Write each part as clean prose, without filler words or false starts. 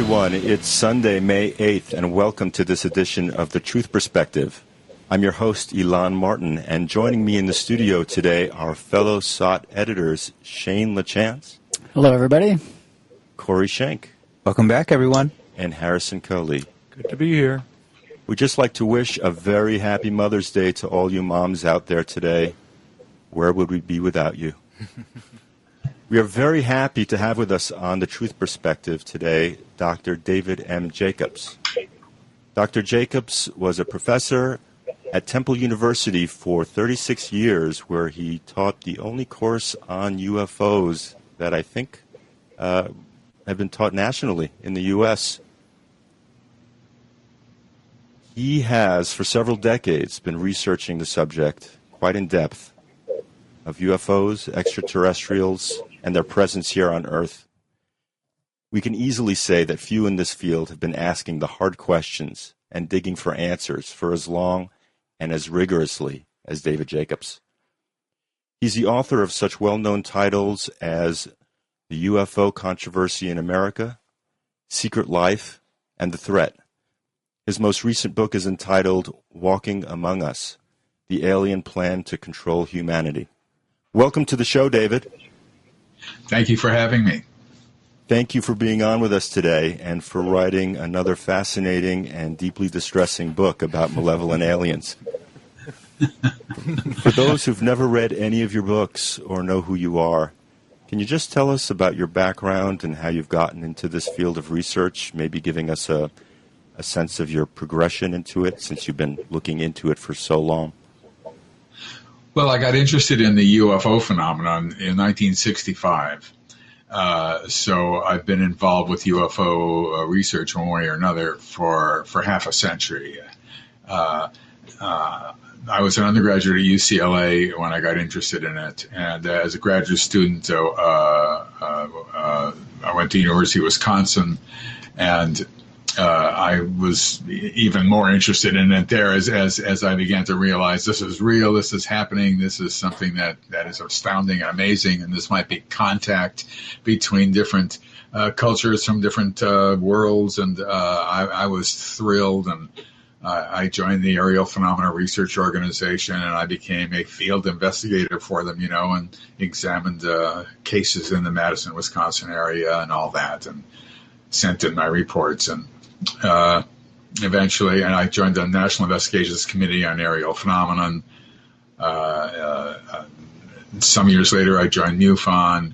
everyone. It's Sunday, May 8th, and welcome to this edition of The Truth Perspective. I'm your host, Elon Martin, and joining me in the studio today are fellow SOT editors Shane LaChance. Hello, everybody. Corey Schenk. Welcome back, everyone. And Harrison Coley. Good to be here. We'd just like to wish a very happy Mother's Day to all you moms out there today. Where would we be without you? We are very happy to have with us on The Truth Perspective today Dr. David M. Jacobs. Dr. Jacobs was a professor at Temple University for 36 years, where he taught the only course on UFOs that I think have been taught nationally in the U.S. He has, for several decades, been researching the subject quite in depth of UFOs, extraterrestrials, and their presence here on Earth. We can easily say that few in this field have been asking the hard questions and digging for answers for as long and as rigorously as David Jacobs. He's the author of such well-known titles as The UFO Controversy in America, Secret Life, and The Threat. His most recent book is entitled Walking Among Us, The Alien Plan to Control Humanity. Welcome to the show, David. Thank you for having me. Thank you for being on with us today and for writing another fascinating and deeply distressing book about malevolent aliens. For those who've never read any of your books or know who you are, can you just tell us about your background and how you've gotten into this field of research, maybe giving us a sense of your progression into it since you've been looking into it for so long? Well, I got interested in the UFO phenomenon in 1965. So I've been involved with UFO research one way or another for half a century. I was an undergraduate at UCLA when I got interested in it. And as a graduate student, I went to University of Wisconsin, and I was even more interested in it there as I began to realize this is real, this is happening, this is something that is astounding and amazing, and this might be contact between different cultures from different worlds, and I was thrilled, and I joined the Aerial Phenomena Research Organization, and I became a field investigator for them, and examined cases in the Madison, Wisconsin area and all that, and sent in my reports, and eventually, and I joined the National Investigations Committee on Aerial Phenomenon. Some years later, I joined MUFON,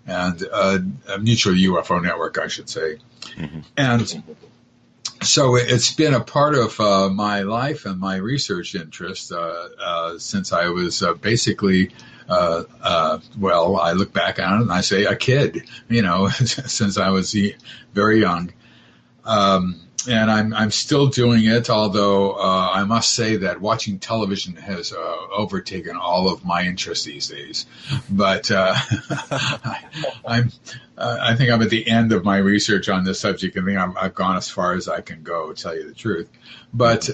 and a Mutual UFO Network, I should say. Mm-hmm. And so it's been a part of my life and my research interest since I was basically, well, I look back on it and I say a kid, since I was very young. And I'm still doing it, although I must say that watching television has overtaken all of my interest these days. But I think I'm at the end of my research on this subject. I think I've gone as far as I can go, to tell you the truth. But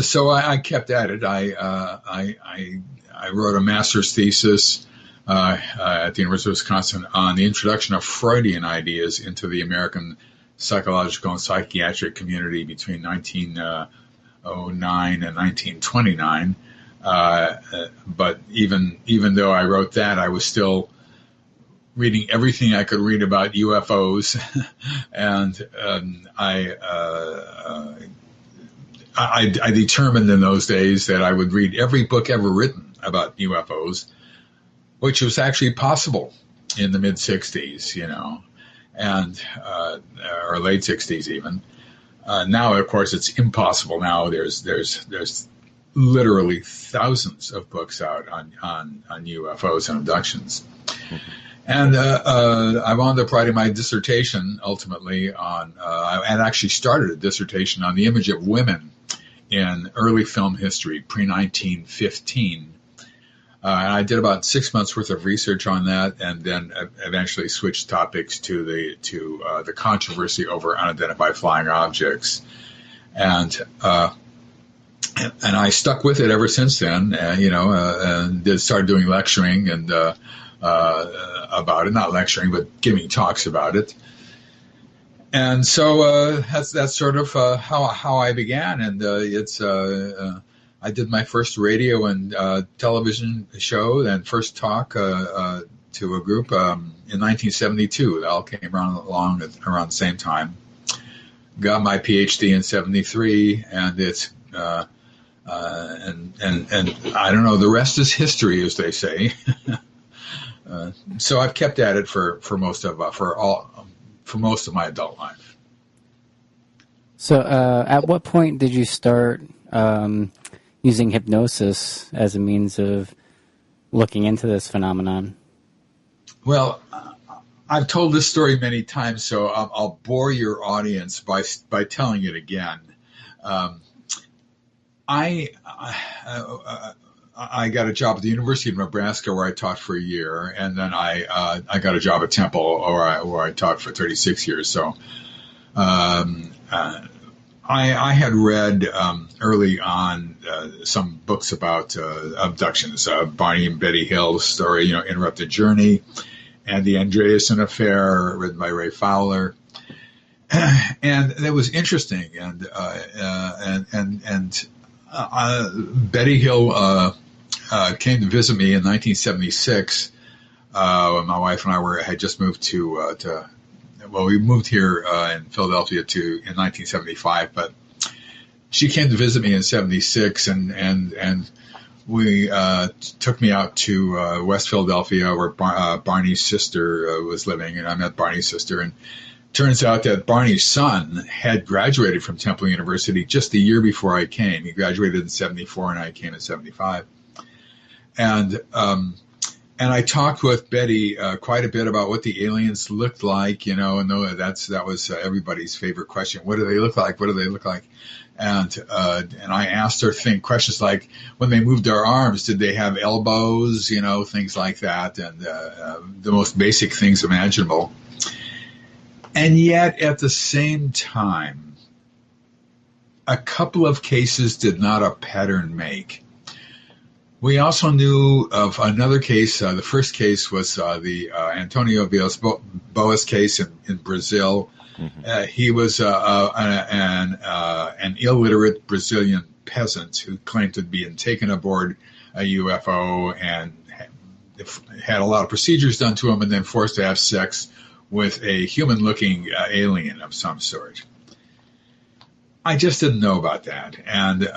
so I kept at it. I wrote a master's thesis at the University of Wisconsin on the introduction of Freudian ideas into the American psychological and psychiatric community between 1909 and 1929. But even though I wrote that, I was still reading everything I could read about UFOs, and I determined in those days that I would read every book ever written about UFOs, which was actually possible in the mid-'60s, and or late 60s even. Now, of course, it's impossible. Now there's literally thousands of books out on UFOs and abductions. Mm-hmm. And I wound up writing my dissertation ultimately on, I had actually started a dissertation on the image of women in early film history, pre-1915. And I did about 6 months worth of research on that, and then eventually switched topics to the controversy over unidentified flying objects, and I stuck with it ever since then. And started doing lecturing and about it, not lecturing, but giving talks about it. And so that's sort of how I began, and I did my first radio and television show and first talk to a group in 1972. It all came along around the same time. Got my PhD in '73, and it's and I don't know. The rest is history, as they say. So I've kept at it for most of my adult life. So, at what point did you start using hypnosis as a means of looking into this phenomenon? Well, I've told this story many times, so I'll bore your audience by telling it again. I got a job at the University of Nebraska where I taught for a year, and then I got a job at Temple where I taught for 36 years. So I had read early on some books about abductions, Barney and Betty Hill's story, Interrupted Journey, and the Andreasen Affair, written by Ray Fowler. And that was interesting, and Betty Hill came to visit me in 1976 when my wife and I had just moved we moved here in Philadelphia in 1975, but she came to visit me in '76, and we took me out to West Philadelphia where Barney's sister was living, and I met Barney's sister, and turns out that Barney's son had graduated from Temple University just the year before I came. He graduated in '74, and I came in '75. And I talked with Betty quite a bit about what the aliens looked like, and that was everybody's favorite question. What do they look like? What do they look like? And I asked her questions like, when they moved their arms, did they have elbows? Things like that, and the most basic things imaginable. And yet, at the same time, a couple of cases did not a pattern make. We also knew of another case. The first case was the Antonio Boas case in Brazil. Mm-hmm. He was an illiterate Brazilian peasant who claimed to be taken aboard a UFO and had a lot of procedures done to him, and then forced to have sex with a human-looking alien of some sort. I just didn't know about that, and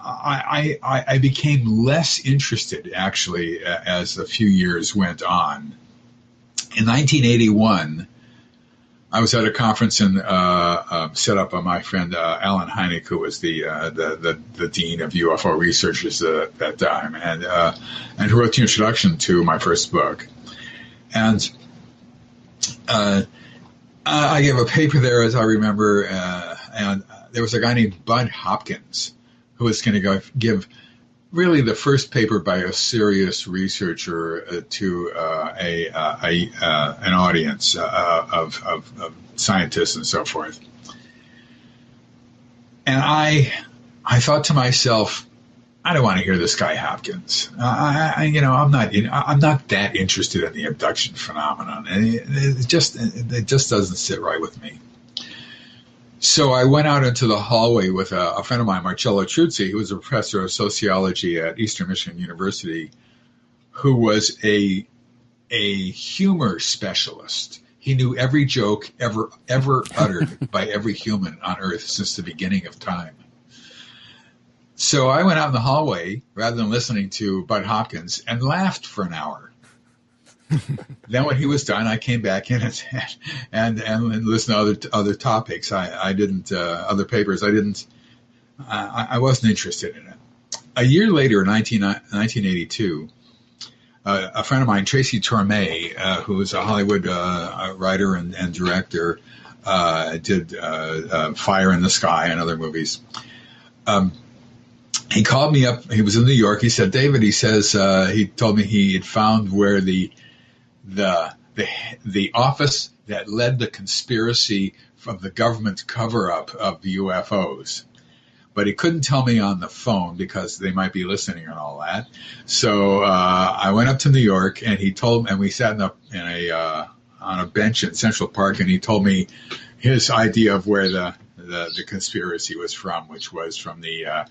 I became less interested, actually, as a few years went on. In 1981, I was at a conference set up by my friend Alan Hynek, who was the dean of UFO researchers at that time, and who wrote the introduction to my first book. And I gave a paper there, as I remember, and there was a guy named Bud Hopkins who was going to give really the first paper by a serious researcher to an audience of scientists and so forth. And I thought to myself, I don't want to hear this guy Hopkins. I'm not that interested in the abduction phenomenon, and it just doesn't sit right with me. So I went out into the hallway with a friend of mine, Marcello Truzzi, who was a professor of sociology at Eastern Michigan University, who was a humor specialist. He knew every joke ever uttered by every human on Earth since the beginning of time. So I went out in the hallway rather than listening to Bud Hopkins and laughed for an hour. Then when he was done, I came back in and listened to other topics. I didn't other papers. I wasn't interested in it. A year later, in 1982, a friend of mine, Tracy Torme, who was a Hollywood writer and director, did Fire in the Sky and other movies. He called me up. He was in New York. He said, David, he told me he had found where the office that led the conspiracy from the government cover-up of the UFOs. But he couldn't tell me on the phone because they might be listening and all that. So I went up to New York, and he told, and we sat in a on a bench in Central Park, and he told me his idea of where the conspiracy was from, which was from the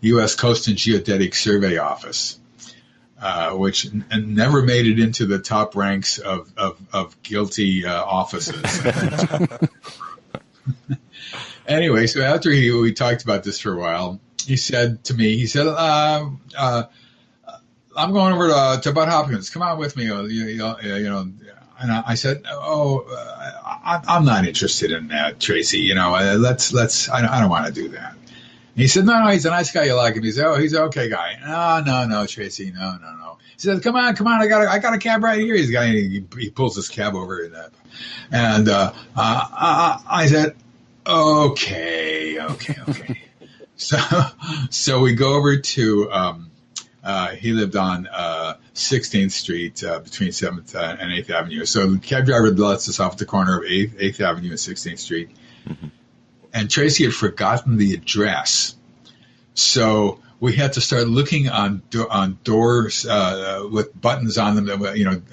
U.S. Coast and Geodetic Survey Office, which never made it into the top ranks of guilty offices. Anyway, so after we talked about this for a while, he said to me, I'm going over to Bud Hopkins. Come on with me. And I said, I'm not interested in that, Tracy. Let's. I don't want to do that. And he said, no, he's a nice guy. You like him. He said, he's an okay guy. No, Tracy, no. He said, come on. I got a cab right here. He pulls his cab over, and I said, okay. So we go over to. He lived on 16th Street between 7th and 8th Avenue. So the cab driver lets us off at the corner of 8th Avenue and 16th Street. Mm-hmm. And Tracy had forgotten the address. So we had to start looking on doors with buttons on them,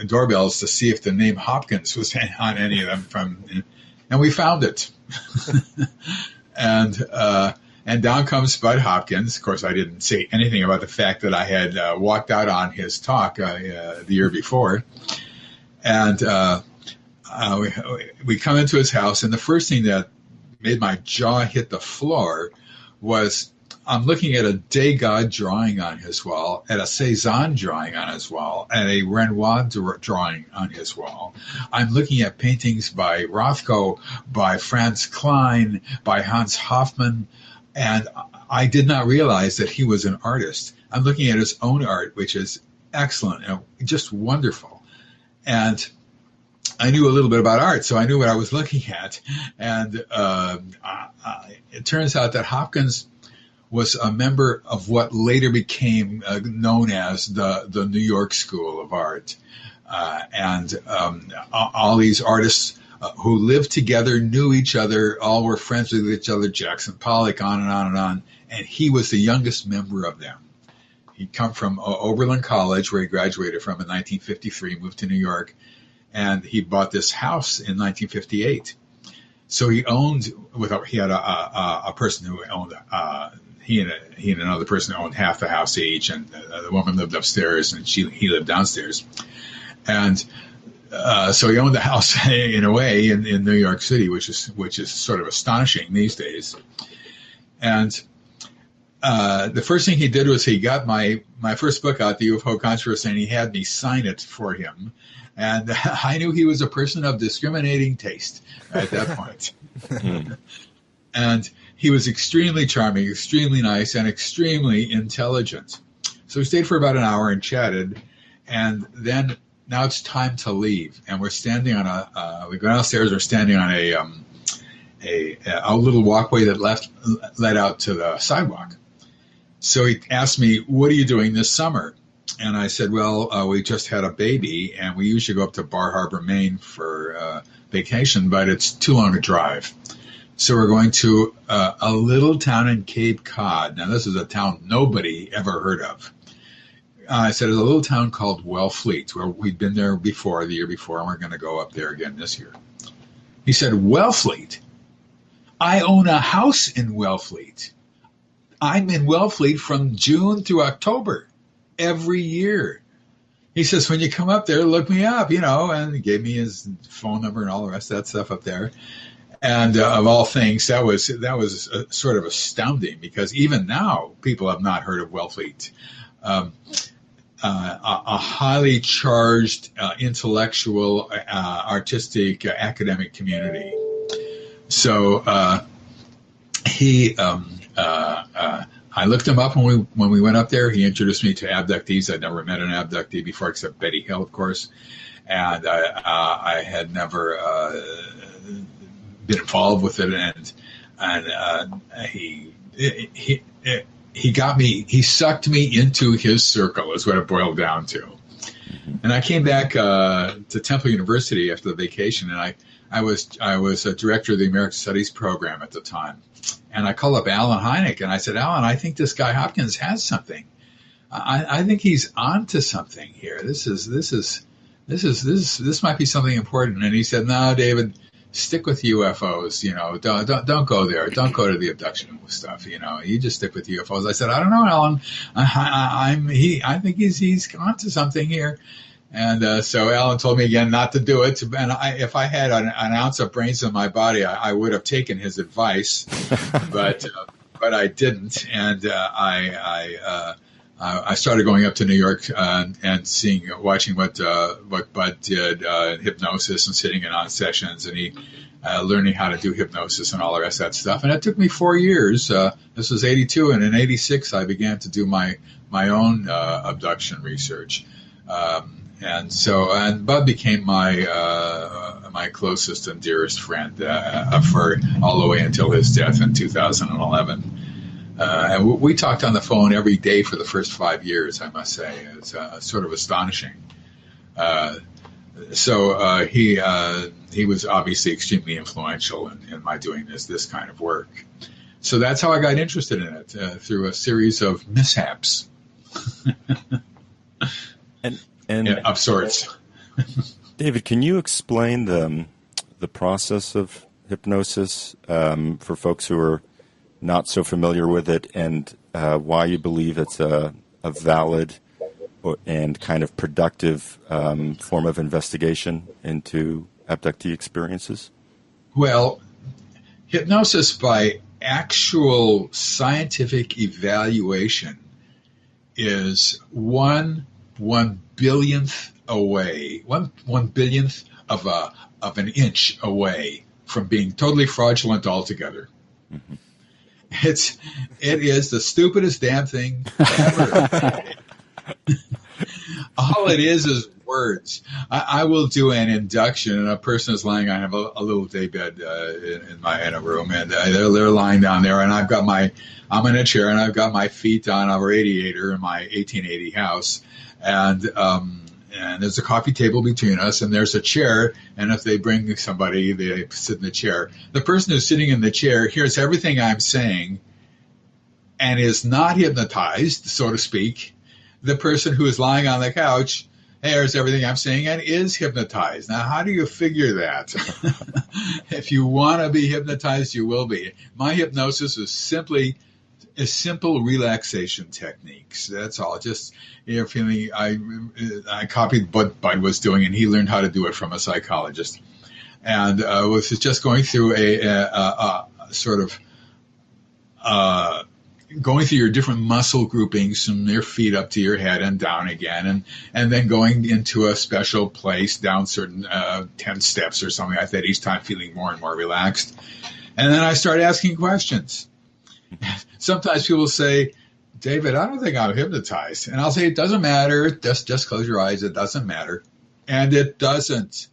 doorbells, to see if the name Hopkins was on any of them. And we found it. And down comes Bud Hopkins. Of course, I didn't say anything about the fact that I had walked out on his talk the year before. And we come into his house, and the first thing that made my jaw hit the floor was I'm looking at a Degas drawing on his wall, at a Cézanne drawing on his wall, and a Renoir drawing on his wall. I'm looking at paintings by Rothko, by Franz Klein, by Hans Hofmann, and I did not realize that he was an artist. I'm looking at his own art, which is excellent and just wonderful. And I knew a little bit about art, so I knew what I was looking at. And it turns out that Hopkins was a member of what later became known as the New York School of Art. And all these artists who lived together, knew each other, all were friends with each other, Jackson Pollock, on and on and on. And he was the youngest member of them. He'd come from Oberlin College, where he graduated from in 1953, moved to New York, and he bought this house in 1958. So he had a person who owned, he and another person owned half the house each, and the woman lived upstairs and he lived downstairs. And so he owned the house in a way in New York City, which is sort of astonishing these days. And the first thing he did was he got my first book out, the UFO Controversy, and he had me sign it for him. And I knew he was a person of discriminating taste at that point. And he was extremely charming, extremely nice, and extremely intelligent. So we stayed for about an hour and chatted, and then now it's time to leave. And we're standing on we go downstairs, we're standing on a little walkway that led out to the sidewalk. So he asked me, what are you doing this summer? And I said, well, we just had a baby, and we usually go up to Bar Harbor, Maine for vacation, but it's too long to drive. So we're going to a little town in Cape Cod. Now, this is a town nobody ever heard of. I said, it's a little town called Wellfleet, where we'd been there before, the year before, and we're going to go up there again this year. He said, Wellfleet? I own a house in Wellfleet. I'm in Wellfleet from June through October every year. He says, when you come up there, look me up, and he gave me his phone number and all the rest of that stuff up there. And of all things, that was sort of astounding, because even now people have not heard of Wellfleet. A highly charged, intellectual, artistic, academic community. So I looked him up when we went up there. He introduced me to abductees. I'd never met an abductee before, except Betty Hill, of course, and I had never been involved with it. And he got me. He sucked me into his circle, is what it boiled down to. And I came back to Temple University after the vacation, and I was a director of the American Studies program at the time. And I called up Alan Hynek, and I said, Alan, I think this guy Hopkins has something. I think he's onto something here. This is this might be something important. And he said, no, David, stick with UFOs. Don't go there. Don't go to the abduction stuff. You just stick with UFOs. I said, I don't know, Alan. I think he's onto something here. And so Alan told me again not to do it. And if I had an ounce of brains in my body, I would have taken his advice, but I didn't. And I started going up to New York and watching what Bud did, hypnosis and sitting in on sessions, and he learning how to do hypnosis and all the rest of that stuff. And it took me 4 years. This was 82, and in 86 I began to do my own abduction research. And Bud became my closest and dearest friend for all the way until his death in 2011. And we talked on the phone every day for the first 5 years, I must say. It's sort of astonishing. So he was obviously extremely influential in my doing this kind of work. So that's how I got interested in it, through a series of mishaps. And of sorts. David, can you explain the process of hypnosis for folks who are not so familiar with it, and why you believe it's a valid and kind of productive form of investigation into abductee experiences? Well, hypnosis by actual scientific evaluation is one billionth away, one billionth of an inch away from being totally fraudulent altogether. Mm-hmm. It is the stupidest damn thing ever. All it is words. I will do an induction, and a person is lying. I have a little day bed in a room, and they're lying down there, and I'm in a chair, and I've got my feet on a radiator in my 1880 house, and there's a coffee table between us, and there's a chair, and if they bring somebody, they sit in the chair. The person who's sitting in the chair hears everything I'm saying and is not hypnotized, so to speak. The person who is lying on the couch hears everything I'm saying and is hypnotized. Now, how do you figure that? If you want to be hypnotized, you will be. My hypnosis is simple relaxation techniques. That's all. Just feeling. I copied what Bud was doing, and he learned how to do it from a psychologist. And was just going through a sort of going through your different muscle groupings from your feet up to your head and down again, and then going into a special place down certain 10 steps or something like that, each time feeling more and more relaxed. And then I start asking questions. Sometimes people say, David, I don't think I'm hypnotized. And I'll say, it doesn't matter. Just close your eyes. It doesn't matter. And it doesn't.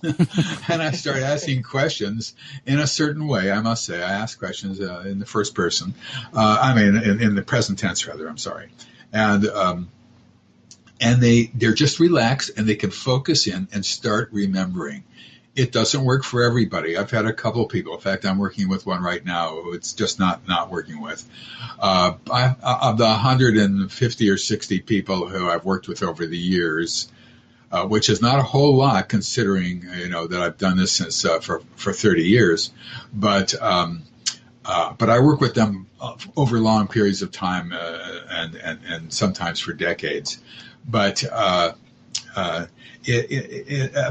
And I start asking questions in a certain way. I must say, I ask questions in the first person. In the present tense, rather. I'm sorry. And they're just relaxed, and they can focus in and start remembering. It doesn't work for everybody. I've had a couple of people. In fact, I'm working with one right now who it's just not working with. Of the 150 or 60 people who I've worked with over the years, which is not a whole lot considering, that I've done this since for 30 years. But I work with them over long periods of time and sometimes for decades. But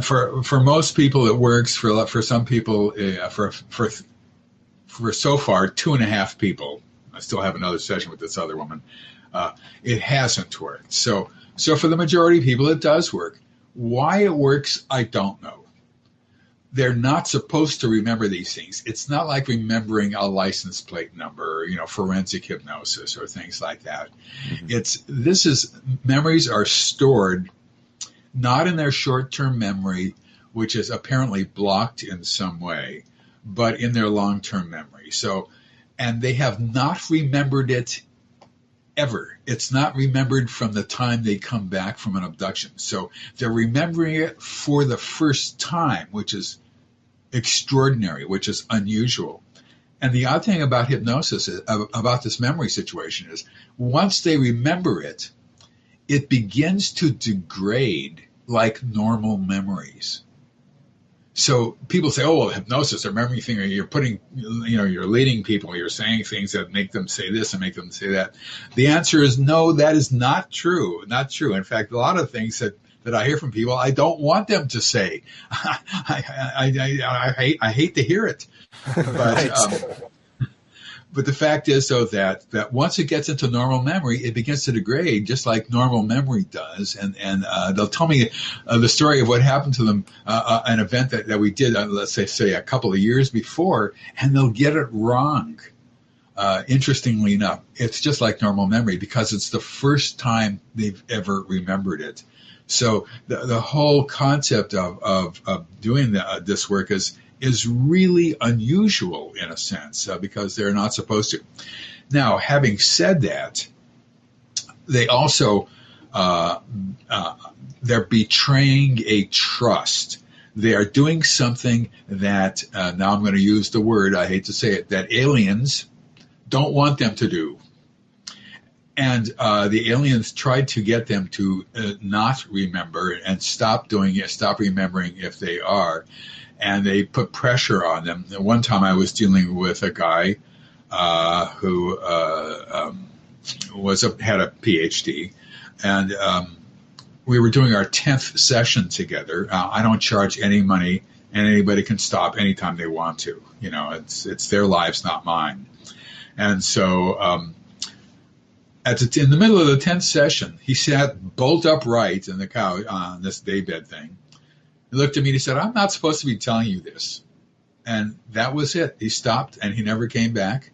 for most people it works. For some people, for so far 2.5 people, I still have another session with this other woman, it hasn't worked. So for the majority of people it does work. Why it works, I don't know. They're not supposed to remember these things. It's not like remembering a license plate number, forensic hypnosis or things like that. Mm-hmm. Memories are stored not in their short-term memory, which is apparently blocked in some way, but in their long-term memory. And they have not remembered it ever. It's not remembered from the time they come back from an abduction. So they're remembering it for the first time, which is extraordinary, which is unusual. And the odd thing about hypnosis, about this memory situation, is once they remember it, it begins to degrade like normal memories. So people say, oh, well, hypnosis or memory thing, or you're putting, you're leading people, you're saying things that make them say this and make them say that. The answer is no, that is not true. Not true. In fact, a lot of things that I hear from people, I don't want them to say. I hate to hear it. But, but the fact is, though, that once it gets into normal memory, it begins to degrade just like normal memory does. And they'll tell me the story of what happened to them, an event that we did, let's say a couple of years before, and they'll get it wrong. Interestingly enough, it's just like normal memory because it's the first time they've ever remembered it. So the whole concept of doing this work is really unusual in a sense because they're not supposed to. Now, having said that, they also they're betraying a trust. They are doing something that now I'm going to use the word, I hate to say it, that aliens don't want them to do. And the aliens tried to get them to not remember and stop doing it, stop remembering if they are. And they put pressure on them. One time I was dealing with a guy who had a PhD, and we were doing our 10th session together. I don't charge any money, and anybody can stop anytime they want to. It's their lives, not mine. And so in the middle of the 10th session, he sat bolt upright in the couch on this daybed thing. He looked at me and he said, I'm not supposed to be telling you this. And that was it. He stopped and he never came back.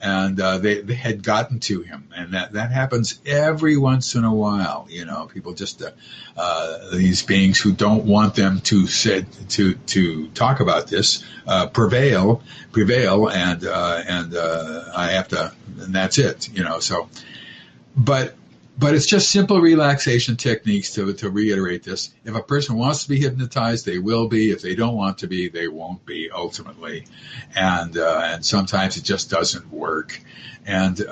And they had gotten to him. And that happens every once in a while. People just, these beings who don't want them to talk about this, prevail. And I have to, and that's it, so. But it's just simple relaxation techniques to reiterate this. If a person wants to be hypnotized, they will be. If they don't want to be, they won't be ultimately. And sometimes it just doesn't work. But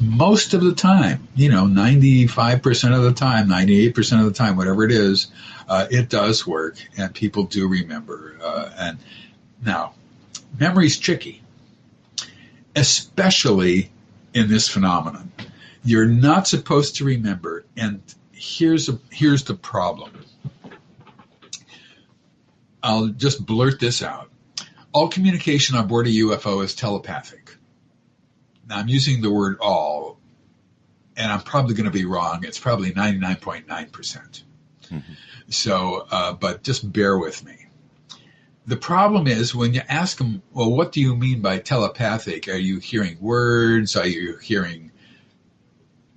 most of the time, 95% of the time, 98% of the time, whatever it is, it does work and people do remember. And now, memory's tricky, especially in this phenomenon. You're not supposed to remember, and here's the problem. I'll just blurt this out. All communication on board a UFO is telepathic. Now, I'm using the word all, and I'm probably going to be wrong. It's probably 99.9%. Mm-hmm. So, but just bear with me. The problem is when you ask them, well, what do you mean by telepathic? Are you hearing words? Are you hearing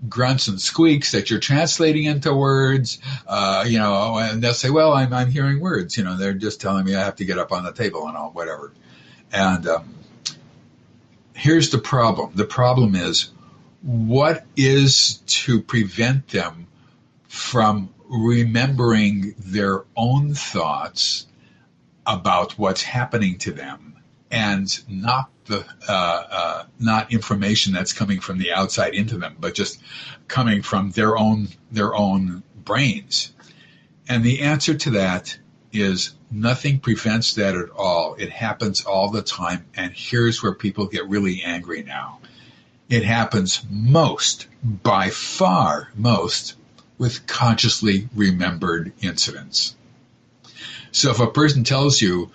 grunts and squeaks that you're translating into words? And they'll say, well, I'm hearing words. They're just telling me I have to get up on the table and all, whatever. And here's the problem. The problem is, what is to prevent them from remembering their own thoughts about what's happening to them, and not not information that's coming from the outside into them, but just coming from their own brains? And the answer to that is nothing prevents that at all. It happens all the time, and here's where people get really angry now. It happens by far most, with consciously remembered incidents. So if a person tells you,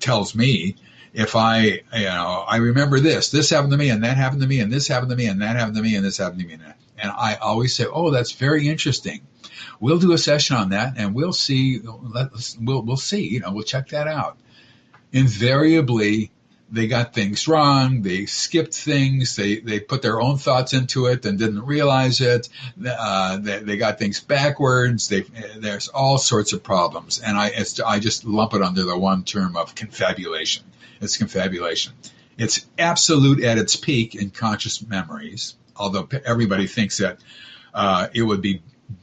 tells me, if I remember this happened to me, and that happened to me, and this happened to me, and that happened to me, and this happened to me, and I always say, oh, that's very interesting. We'll do a session on that, and we'll see. We'll see. We'll check that out. Invariably, they got things wrong. They skipped things. They put their own thoughts into it and didn't realize it. They got things backwards. There's all sorts of problems. And I just lump it under the one term of confabulation. It's confabulation. It's absolute at its peak in conscious memories, although everybody thinks that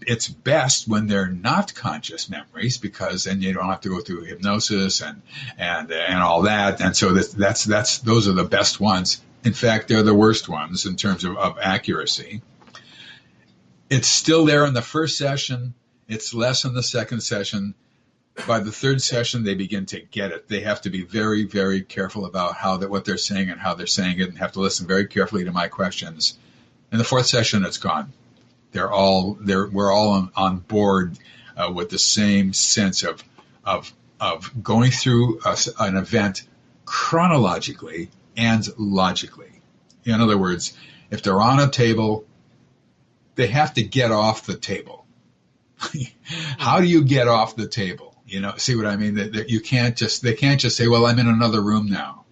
it's best when they're not conscious memories, because then you don't have to go through hypnosis and all that. And so those are the best ones. In fact, they're the worst ones in terms of accuracy. It's still there in the first session. It's less in the second session. By the third session, they begin to get it. They have to be very, very careful about what they're saying and how they're saying it, and have to listen very carefully to my questions. In the fourth session, it's gone. We're all on board with the same sense of going through an event chronologically and logically. In other words, if they're on a table, they have to get off the table. How do you get off the table? See what I mean? That they can't just say, well, I'm in another room now.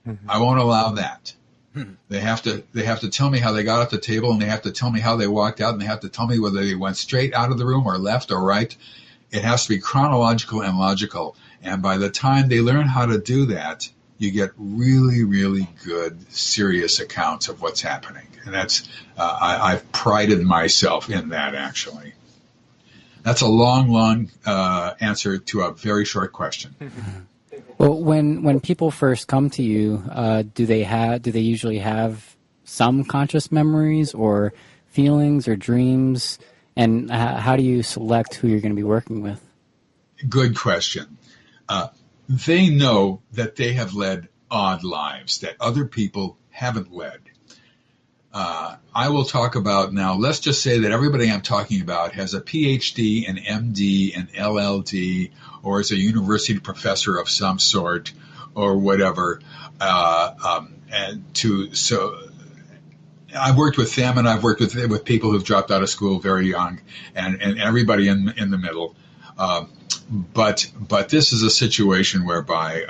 Mm-hmm. I won't allow that. Mm-hmm. They have to tell me how they got off the table, and they have to tell me how they walked out, and they have to tell me whether they went straight out of the room or left or right. It has to be chronological and logical. And by the time they learn how to do that, you get really, really good, serious accounts of what's happening. And that's I've prided myself in that, actually. That's a long answer to a very short question. Well, when people first come to you, do they usually have some conscious memories or feelings or dreams? And how do you select who you're going to be working with? Good question. They know that they have led odd lives that other people haven't led. I will talk about now, let's just say that everybody I'm talking about has a PhD, an MD, an LLD, or is a university professor of some sort or whatever. So I've worked with them, and I've worked with people who've dropped out of school very young, and everybody in the middle. But this is a situation whereby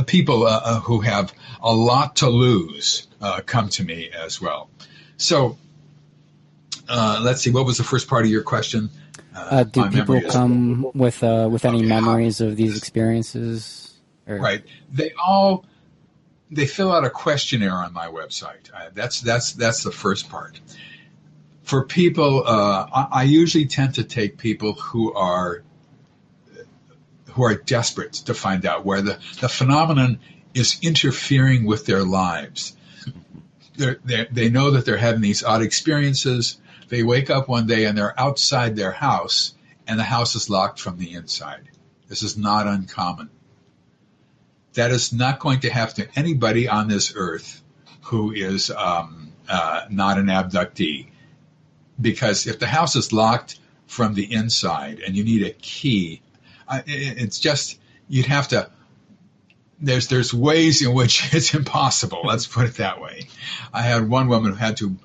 people who have a lot to lose come to me as well. So let's see. What was the first part of your question? Do people come with any memories of these experiences? Or? Right. They fill out a questionnaire on my website. That's the first part. For people, I usually tend to take people who are desperate to find out where the phenomenon is interfering with their lives. They know that they're having these odd experiences. They wake up one day and they're outside their house, and the house is locked from the inside. This is not uncommon. That is not going to happen to anybody on this earth who is not an abductee. Because if the house is locked from the inside and you need a key, it's just, you'd have to, there's ways in which it's impossible. Let's put it that way. I had one woman who had to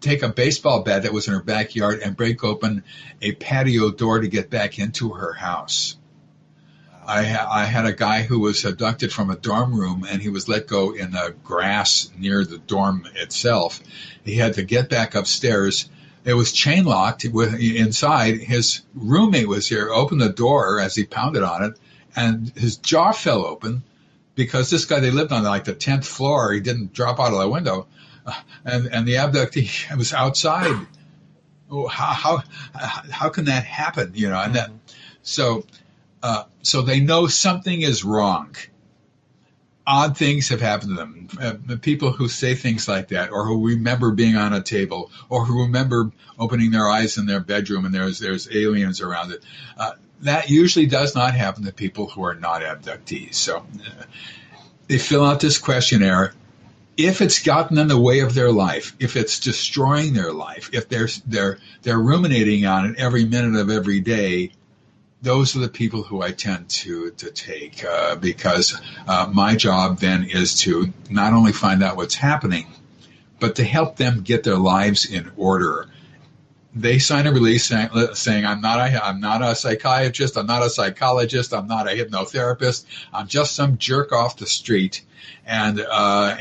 take a baseball bat that was in her backyard and break open a patio door to get back into her house. I had a guy who was abducted from a dorm room, and he was let go in the grass near the dorm itself. He had to get back upstairs. It was chain locked inside. His roommate was here, opened the door as he pounded on it, and his jaw fell open because this guy, they lived on like the 10th floor. He didn't drop out of the window. And the abductee was outside. Oh, how can that happen? And that, so they know something is wrong. Odd things have happened to them. People who say things like that, or who remember being on a table, or who remember opening their eyes in their bedroom and there's aliens around it. That usually does not happen to people who are not abductees. So they fill out this questionnaire. If it's gotten in the way of their life, if it's destroying their life, if they're ruminating on it every minute of every day, those are the people who I tend to take because my job then is to not only find out what's happening, but to help them get their lives in order. They sign a release saying I'm not a psychiatrist, I'm not a psychologist, I'm not a hypnotherapist, I'm just some jerk off the street, and I'll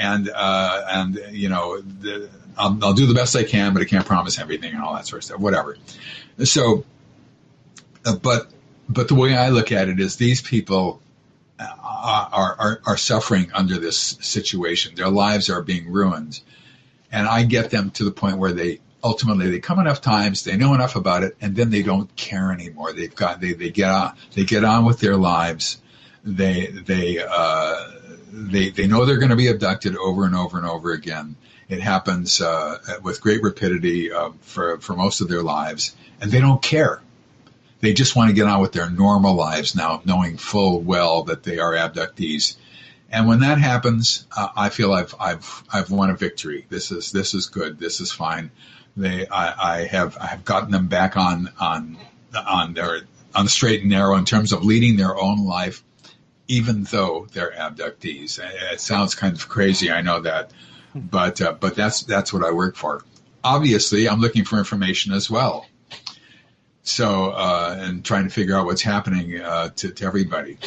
do the best I can, but I can't promise everything and all that sort of stuff, whatever. So, but the way I look at it is these people are suffering under this situation. Their lives are being ruined, and I get them to the point where they come enough times, they know enough about it, and then they don't care anymore. They get on with their lives. They they know they're going to be abducted over and over and over again. It happens with great rapidity for most of their lives, and they don't care. They just want to get on with their normal lives now, knowing full well that they are abductees. And when that happens, I feel I've won a victory. This is good. This is fine. I have gotten them back on the straight and narrow in terms of leading their own life, even though they're abductees. It sounds kind of crazy, I know that, but that's what I work for. Obviously, I'm looking for information as well. So and trying to figure out what's happening to everybody.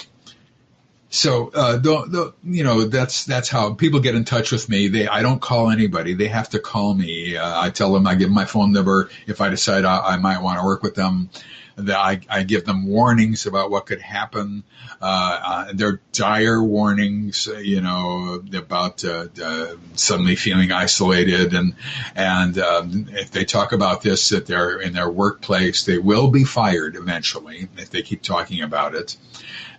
So that's how people get in touch with me. I don't call anybody. They have to call me. I tell them, I give them my phone number if I decide I might want to work with them. I give them warnings about what could happen. They're dire warnings, about suddenly feeling isolated, and if they talk about this, that they're in their workplace, they will be fired eventually if they keep talking about it.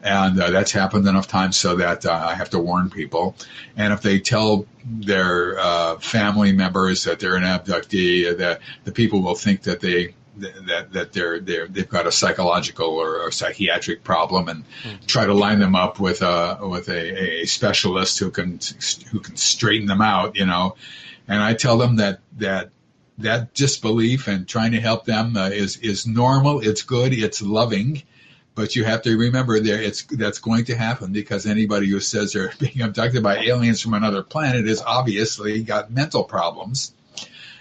And that's happened enough times so that I have to warn people. And if they tell their family members that they're an abductee, that the people will think that they've got a psychological or a psychiatric problem, and try to line them up with a specialist who can straighten them out, And I tell them that disbelief and trying to help them is normal. It's good. It's loving. But you have to remember that's going to happen, because anybody who says they're being abducted by aliens from another planet is obviously got mental problems.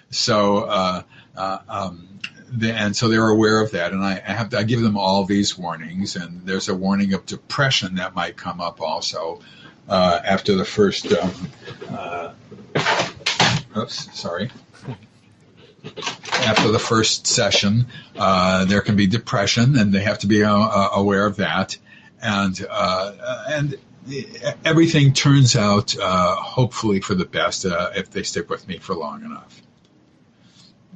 So, and so they're aware of that. And I give them all these warnings. And there's a warning of depression that might come up also after the first. After the first session, there can be depression, and they have to be aware of that. And everything turns out hopefully for the best if they stick with me for long enough.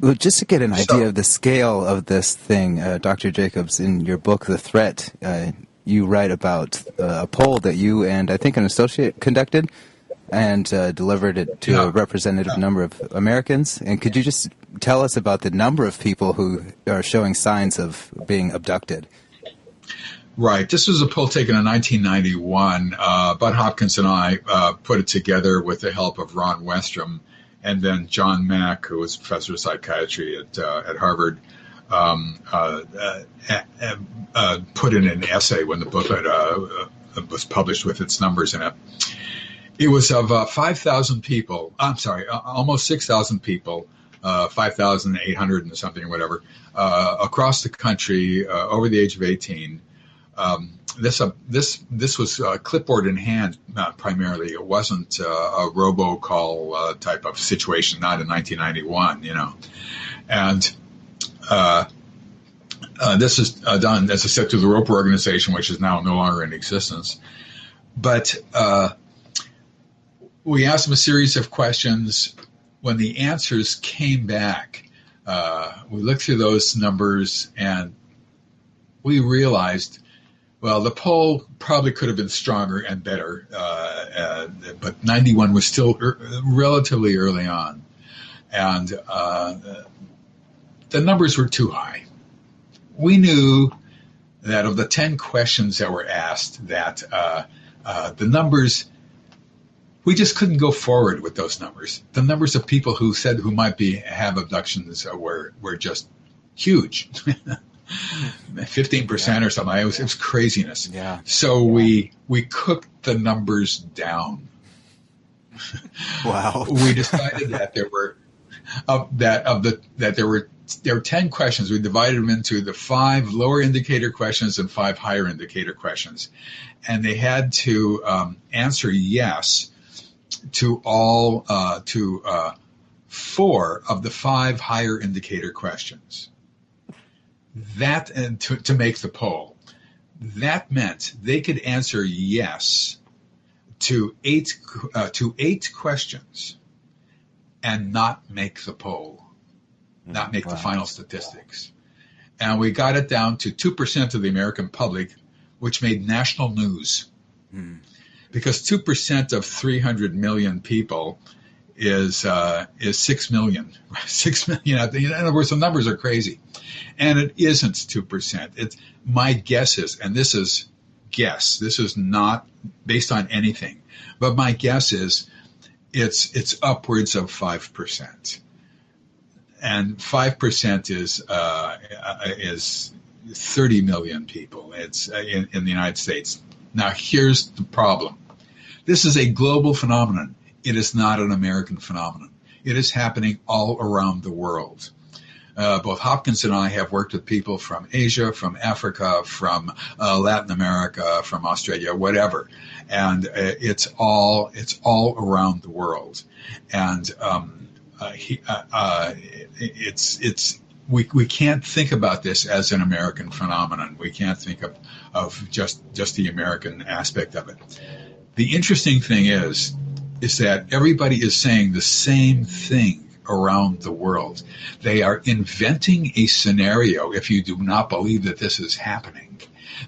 Well, just to get an idea of the scale of this thing, Dr. Jacobs, in your book, The Threat, you write about a poll that you and I think an associate conducted and delivered it to a representative number of Americans. And could you just tell us about the number of people who are showing signs of being abducted? Right. This was a poll taken in 1991. Bud Hopkins and I put it together with the help of Ron Westrom, and then John Mack, who was professor of psychiatry at Harvard, put in an essay when the book was published with its numbers in it. It was of 5,000 people. I'm sorry, almost 6,000 people, 5,800 and something or whatever, across the country over the age of 18. This was clipboard in hand primarily. It wasn't a robocall type of situation, not in 1991, And this is done, as I said, through the Roper organization, which is now no longer in existence. But we asked them a series of questions. When the answers came back, we looked through those numbers and we realized, well, the poll probably could have been stronger and better, but 91 was still relatively early on. And the numbers were too high. We knew that of the 10 questions that were asked, that the numbers, we just couldn't go forward with those numbers. The numbers of people who said who might have abductions were just huge. 15% or something. It was craziness. Yeah. So we cooked the numbers down. Wow. We decided that there were 10 questions. We divided them into the 5 lower indicator questions and 5 higher indicator questions, and they had to answer yes to all 4 of the 5 higher indicator questions. That, and to make the poll, that meant they could answer yes to 8 questions and not make the poll, not make the final statistics. And we got it down to 2% of the American public, which made national news. because 2% of 300 million people is 6 million. 6 million. In other words, the numbers are crazy. And it isn't 2%. It's my guess is, and this is guess, this is not based on anything, but my guess is it's upwards of 5%. And 5% is 30 million people. It's in the United States. Now, here's the problem. This is a global phenomenon. It is not an American phenomenon. It is happening all around the world. Both Hopkins and I have worked with people from Asia, from Africa, from Latin America, from Australia, whatever, and it's all around the world. And we can't think about this as an American phenomenon. We can't think of just the American aspect of it. The interesting thing is that everybody is saying the same thing around the world. They are inventing a scenario, if you do not believe that this is happening.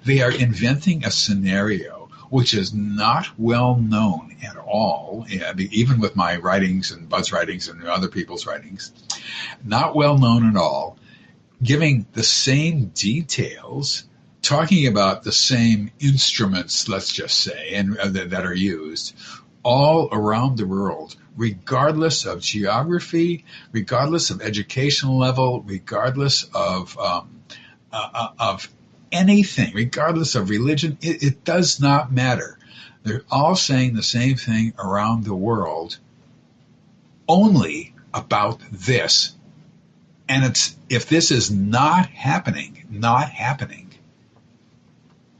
They are inventing a scenario which is not well known at all, even with my writings and Bud's writings and other people's writings, not well known at all, giving the same details, talking about the same instruments, let's just say, and that are used all around the world, regardless of geography, regardless of educational level, regardless of anything, regardless of religion. It does not matter. They're all saying the same thing around the world, only about this. And if this is not happening,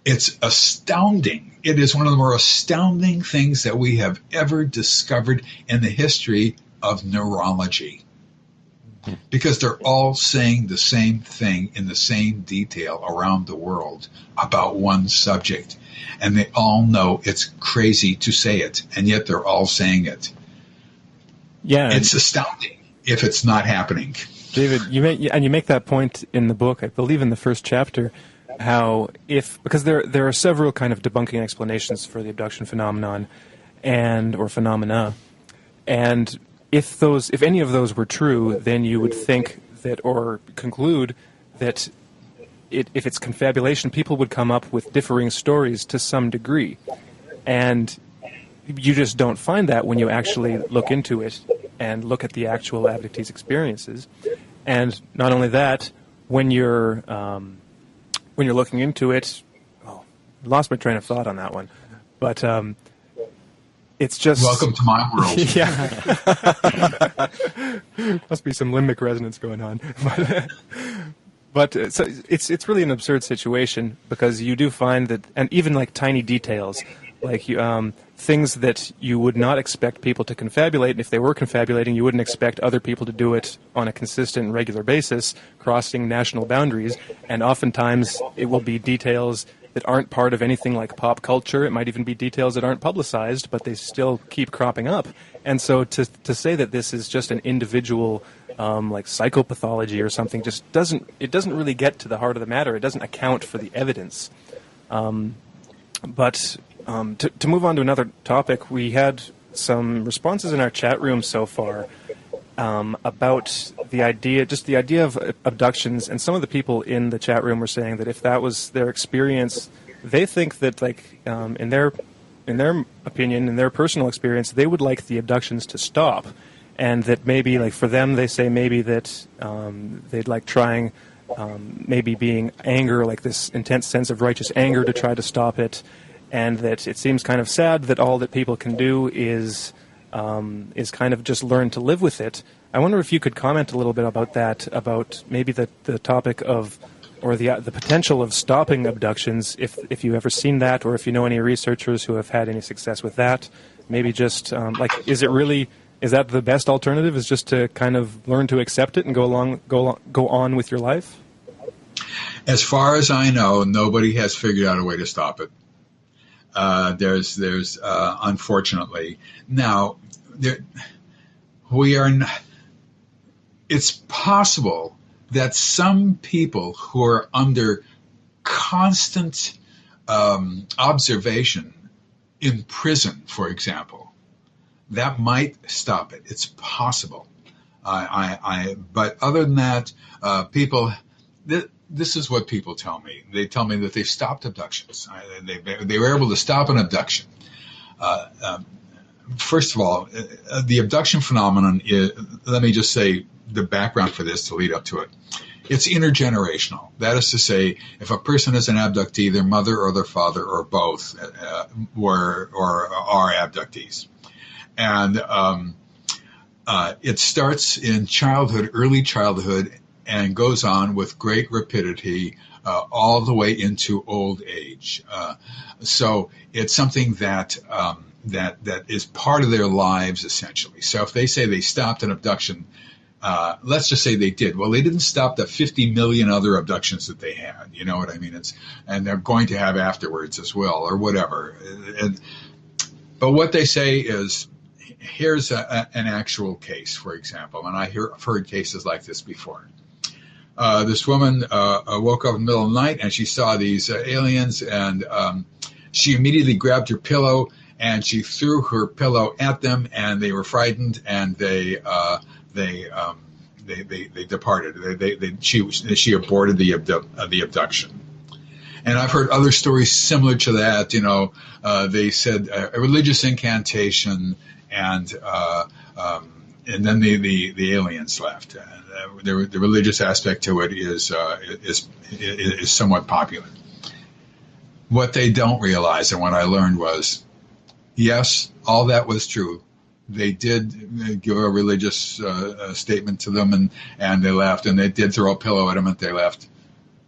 it's astounding. It is one of the more astounding things that we have ever discovered in the history of neurology. Because they're all saying the same thing in the same detail around the world about one subject. And they all know it's crazy to say it, and yet they're all saying it. Yeah. It's astounding if it's not happening. David, you make that point in the book, I believe in the first chapter, because there are several kind of debunking explanations for the abduction phenomenon or phenomena, and if any of those were true, then you would think that, or conclude that if it's confabulation, people would come up with differing stories to some degree, and you just don't find that when you actually look into it and look at the actual abductees' experiences. And not only that, when you're looking into it, lost my train of thought on that one, but it's just welcome to my world. Yeah, must be some limbic resonance going on, but so it's really an absurd situation, because you do find that, and even like tiny details, like things that you would not expect people to confabulate, and if they were confabulating, you wouldn't expect other people to do it on a consistent and regular basis, crossing national boundaries, and oftentimes it will be details that aren't part of anything like pop culture. It might even be details that aren't publicized, but they still keep cropping up. And so to say that this is just an individual like psychopathology or something just doesn't really get to the heart of the matter. It doesn't account for the evidence. But to move on to another topic, we had some responses in our chat room so far about the idea of abductions, and some of the people in the chat room were saying that if that was their experience, they think that, like, in their opinion, in their personal experience, they would like the abductions to stop, and that maybe, like, for them, they say maybe that they'd like trying, maybe being anger, like this intense sense of righteous anger to try to stop it, and that it seems kind of sad that all that people can do is kind of just learn to live with it. I wonder if you could comment a little bit about that, about maybe the topic of, or the potential of stopping abductions, if you've ever seen that, or if you know any researchers who have had any success with that. Maybe just, is that the best alternative, is just to kind of learn to accept it and go on with your life? As far as I know, nobody has figured out a way to stop it. There's unfortunately now it's possible that some people who are under constant observation in prison, for example. That might stop it. It's possible. But other than that, people, this is what people tell me. They tell me that they've stopped abductions. They were able to stop an abduction. First of all, the abduction phenomenon is, let me just say the background for this to lead up to it. It's intergenerational. That is to say, if a person is an abductee, their mother or their father or both were or are abductees. And it starts in childhood, early childhood, and goes on with great rapidity all the way into old age. So it's something that that is part of their lives, essentially. So if they say they stopped an abduction, let's just say they did. Well, they didn't stop the 50 million other abductions that they had. You know what I mean? And they're going to have afterwards as well, or whatever. But what they say is, here's an actual case, for example, and I've heard cases like this before. This woman woke up in the middle of the night and she saw these aliens, and she immediately grabbed her pillow and she threw her pillow at them, and they were frightened, and they departed. She aborted the abduction. And I've heard other stories similar to that. You know, they said a religious incantation, and then the aliens left. The religious aspect to it is somewhat popular. What they don't realize, and what I learned was, yes, all that was true. They did give a religious statement to them, and they left, and they did throw a pillow at them, and they left.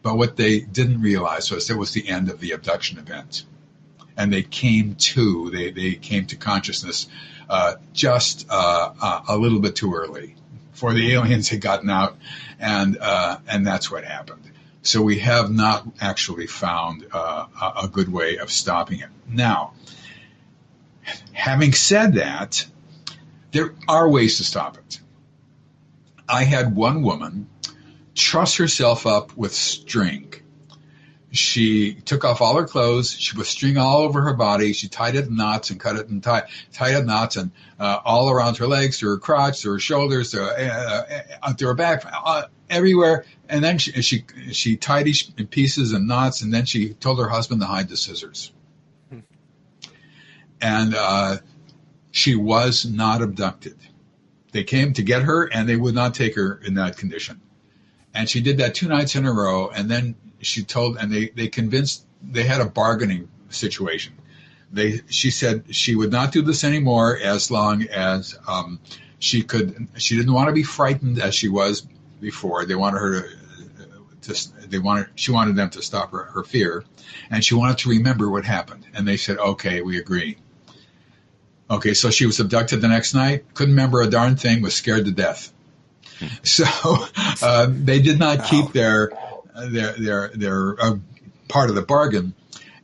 But what they didn't realize was it was the end of the abduction event, and they came to consciousness just a little bit too early, before the aliens had gotten out, and that's what happened. So we have not actually found a good way of stopping it. Now, having said that, there are ways to stop it. I had one woman truss herself up with string. She took off all her clothes. She put string all over her body. She tied it in knots and cut it and tied it in knots, and all around her legs, to her crotch, to her shoulders, to her back, everywhere. And then she tied each in pieces and knots, and then she told her husband to hide the scissors. And she was not abducted. They came to get her, and they would not take her in that condition. And she did that 2 nights in a row, and then she told, and they convinced, they had a bargaining situation. She said she would not do this anymore as long as she didn't want to be frightened as she was before. They wanted her she wanted them to stop her fear, and she wanted to remember what happened. And they said, okay, we agree. Okay, so she was abducted the next night, couldn't remember a darn thing, was scared to death. So they did not keep their part of the bargain,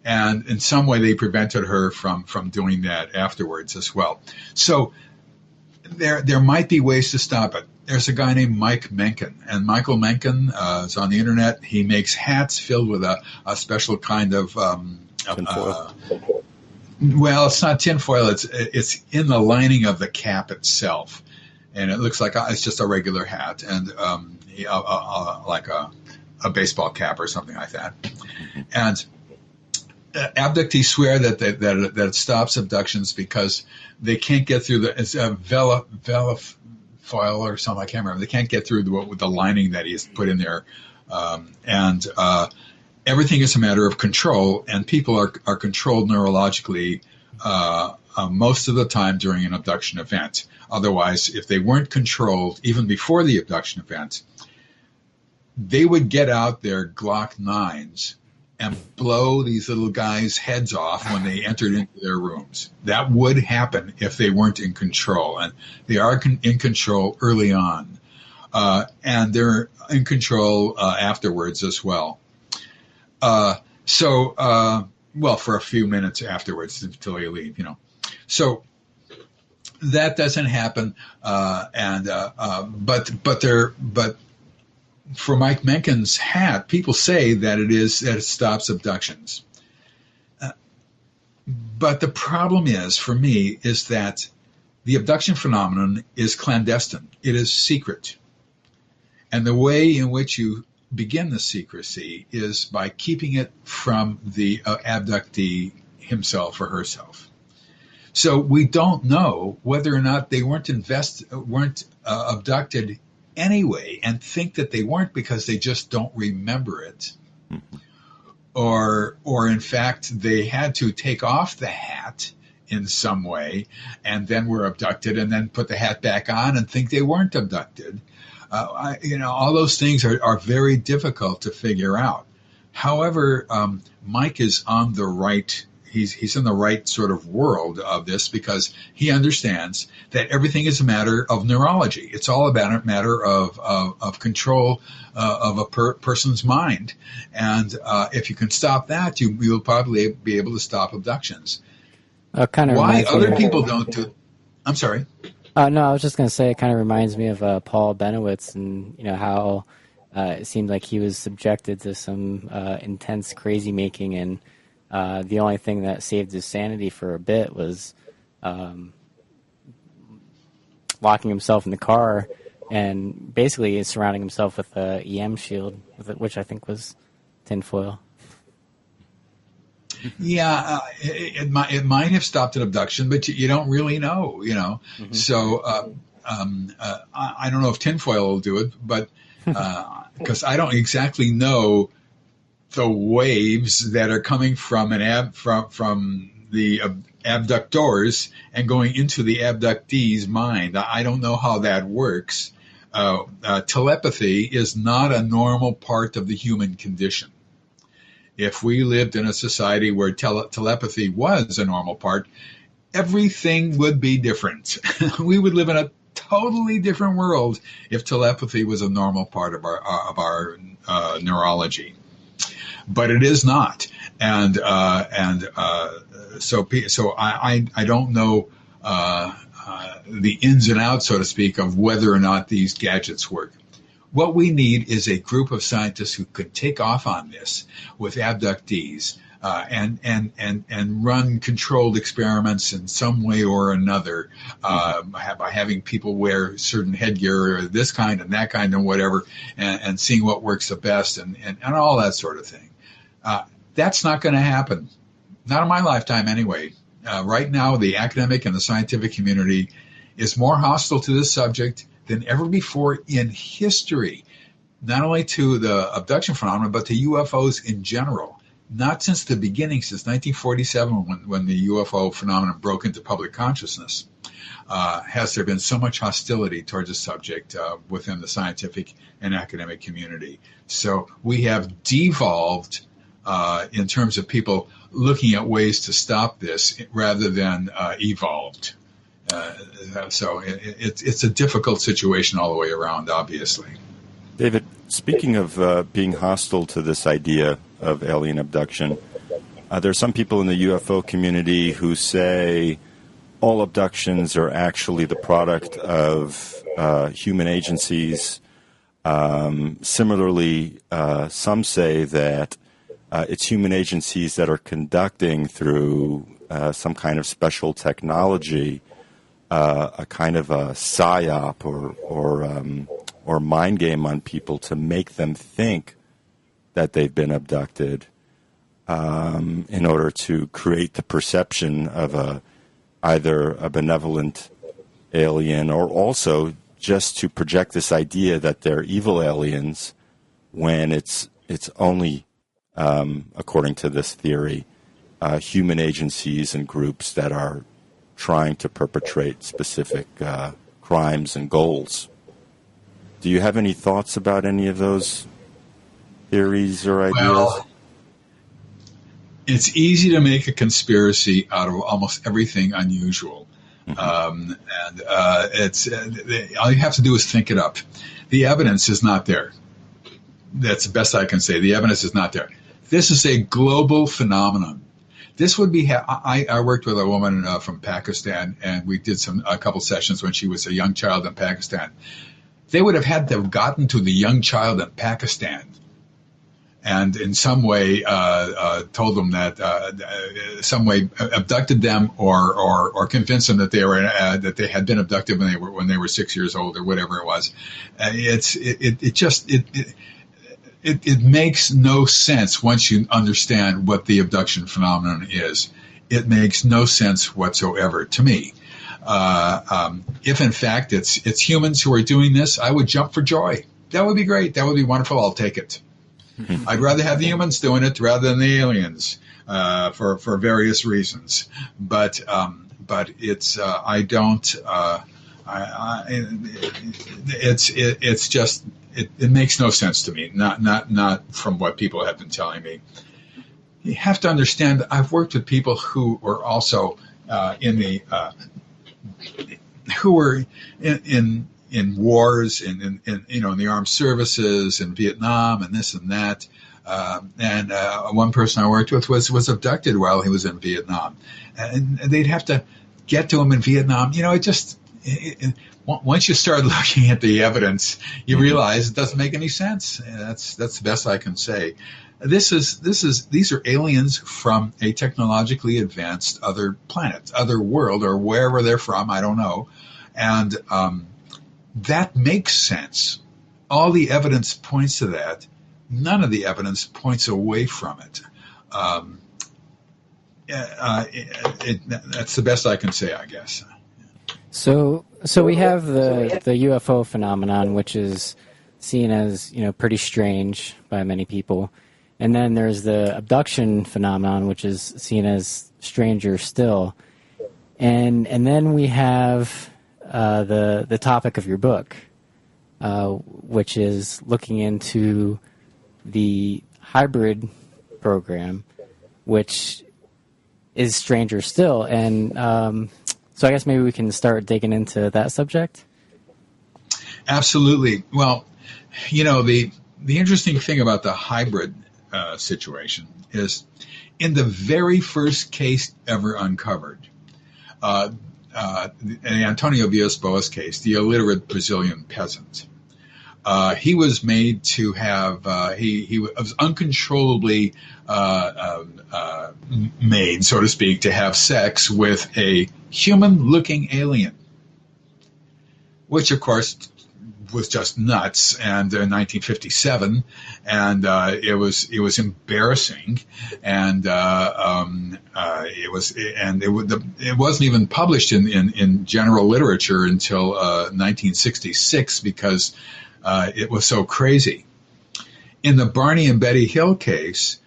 and in some way they prevented her from doing that afterwards as well. So there might be ways to stop it. There's a guy named Mike Mencken, and Michael Mencken is on the internet. He makes hats filled with a special kind of tinfoil. Well, it's not tinfoil. It's in the lining of the cap itself, and it looks like it's just a regular hat, and like a baseball cap or something like that. And abductees swear that it stops abductions because they can't get through it's a foil or something. I can't remember. They can't get through with the lining that he's put in there, and everything is a matter of control, and people are controlled neurologically most of the time during an abduction event. Otherwise, if they weren't controlled even before the abduction event, they would get out their Glock 9s and blow these little guys' heads off when they entered into their rooms. That would happen if they weren't in control, and they are in control early on, and they're in control afterwards as well. Well, for a few minutes afterwards until they leave, you know. So that doesn't happen, but for Mike Mencken's hat, people say that it stops abductions. But the problem is, for me, is that the abduction phenomenon is clandestine. It is secret. And the way in which you begin the secrecy is by keeping it from the abductee himself or herself. So we don't know whether or not they weren't abducted anyway, and think that they weren't because they just don't remember it. Mm-hmm. Or in fact, they had to take off the hat in some way and then were abducted and then put the hat back on and think they weren't abducted. All those things are very difficult to figure out. However, Mike is on the right. He's in the right sort of world of this because he understands that everything is a matter of neurology. It's all about a matter of control of a person's mind. And if you can stop that, you'll probably be able to stop abductions. Why other people don't do? I'm sorry. No, I was just going to say it kind of reminds me of Paul Benowitz and how it seemed like he was subjected to some intense crazy making, and the only thing that saved his sanity for a bit was locking himself in the car and basically surrounding himself with a EM shield, which I think was tinfoil. Yeah, it might have stopped an abduction, but you don't really know, Mm-hmm. So I don't know if tinfoil will do it, but because I don't exactly know the waves that are coming from from the abductors and going into the abductee's mind. I don't know how that works. Telepathy is not a normal part of the human condition. If we lived in a society where telepathy was a normal part, everything would be different. We would live in a totally different world if telepathy was a normal part of our neurology. But it is not, and so I don't know the ins and outs, so to speak, of whether or not these gadgets work. What we need is a group of scientists who could take off on this with abductees and run controlled experiments in some way or another, by having people wear certain headgear, or this kind and that kind and whatever, and seeing what works the best and all that sort of thing. That's not going to happen. Not in my lifetime anyway. Right now, the academic and the scientific community is more hostile to this subject than ever before in history, not only to the abduction phenomenon, but to UFOs in general. Not since the beginning, since 1947, when the UFO phenomenon broke into public consciousness, has there been so much hostility towards the subject within the scientific and academic community. So we have devolved in terms of people looking at ways to stop this rather than evolved. So it's a difficult situation all the way around, obviously. David, speaking of being hostile to this idea of alien abduction, there are some people in the UFO community who say all abductions are actually the product of human agencies. Similarly, some say that it's human agencies that are conducting through some kind of special technology a kind of a psyop or mind game on people to make them think that they've been abducted in order to create the perception of either a benevolent alien or also just to project this idea that they're evil aliens when it's only, according to this theory, human agencies and groups that are trying to perpetrate specific crimes and goals. Do you have any thoughts about any of those theories or ideas? Well, it's easy to make a conspiracy out of almost everything unusual. Mm-hmm. All you have to do is think it up. The evidence is not there. That's the best I can say. The evidence is not there. This is a global phenomenon. This would be. I worked with a woman from Pakistan, and we did a couple sessions when she was a young child in Pakistan. They would have had to have gotten to the young child in Pakistan and in some way told them that some way abducted them or convinced them that they had been abducted when they were 6 years old or whatever it was. It makes no sense once you understand what the abduction phenomenon is. It makes no sense whatsoever to me. If in fact it's humans who are doing this, I would jump for joy. That would be great. That would be wonderful. I'll take it. I'd rather have the humans doing it rather than the aliens for various reasons. But it's I don't. It's just it makes no sense to me. Not from what people have been telling me. You have to understand that I've worked with people who were also who were in wars, in the armed services, in Vietnam, and this and that. And one person I worked with was abducted while he was in Vietnam, and they'd have to get to him in Vietnam. Once you start looking at the evidence, you realize it doesn't make any sense. That's the best I can say. These are aliens from a technologically advanced other planet, other world, or wherever they're from. I don't know, and that makes sense. All the evidence points to that. None of the evidence points away from it. That's the best I can say, I guess. So we have the UFO phenomenon, which is seen as pretty strange by many people, and then there's the abduction phenomenon, which is seen as stranger still, and then we have the topic of your book, which is looking into the hybrid program, which is stranger still. And so I guess maybe we can start digging into that subject. Absolutely. Well, the interesting thing about the hybrid situation is in the very first case ever uncovered, the Antonio Boas case, the illiterate Brazilian peasant, he was made to have, he was uncontrollably made, so to speak, to have sex with a human-looking alien, which, of course, was just nuts. And in 1957, and it was embarrassing, and it wasn't even published in general literature until 1966 because it was so crazy. In the Barney and Betty Hill case,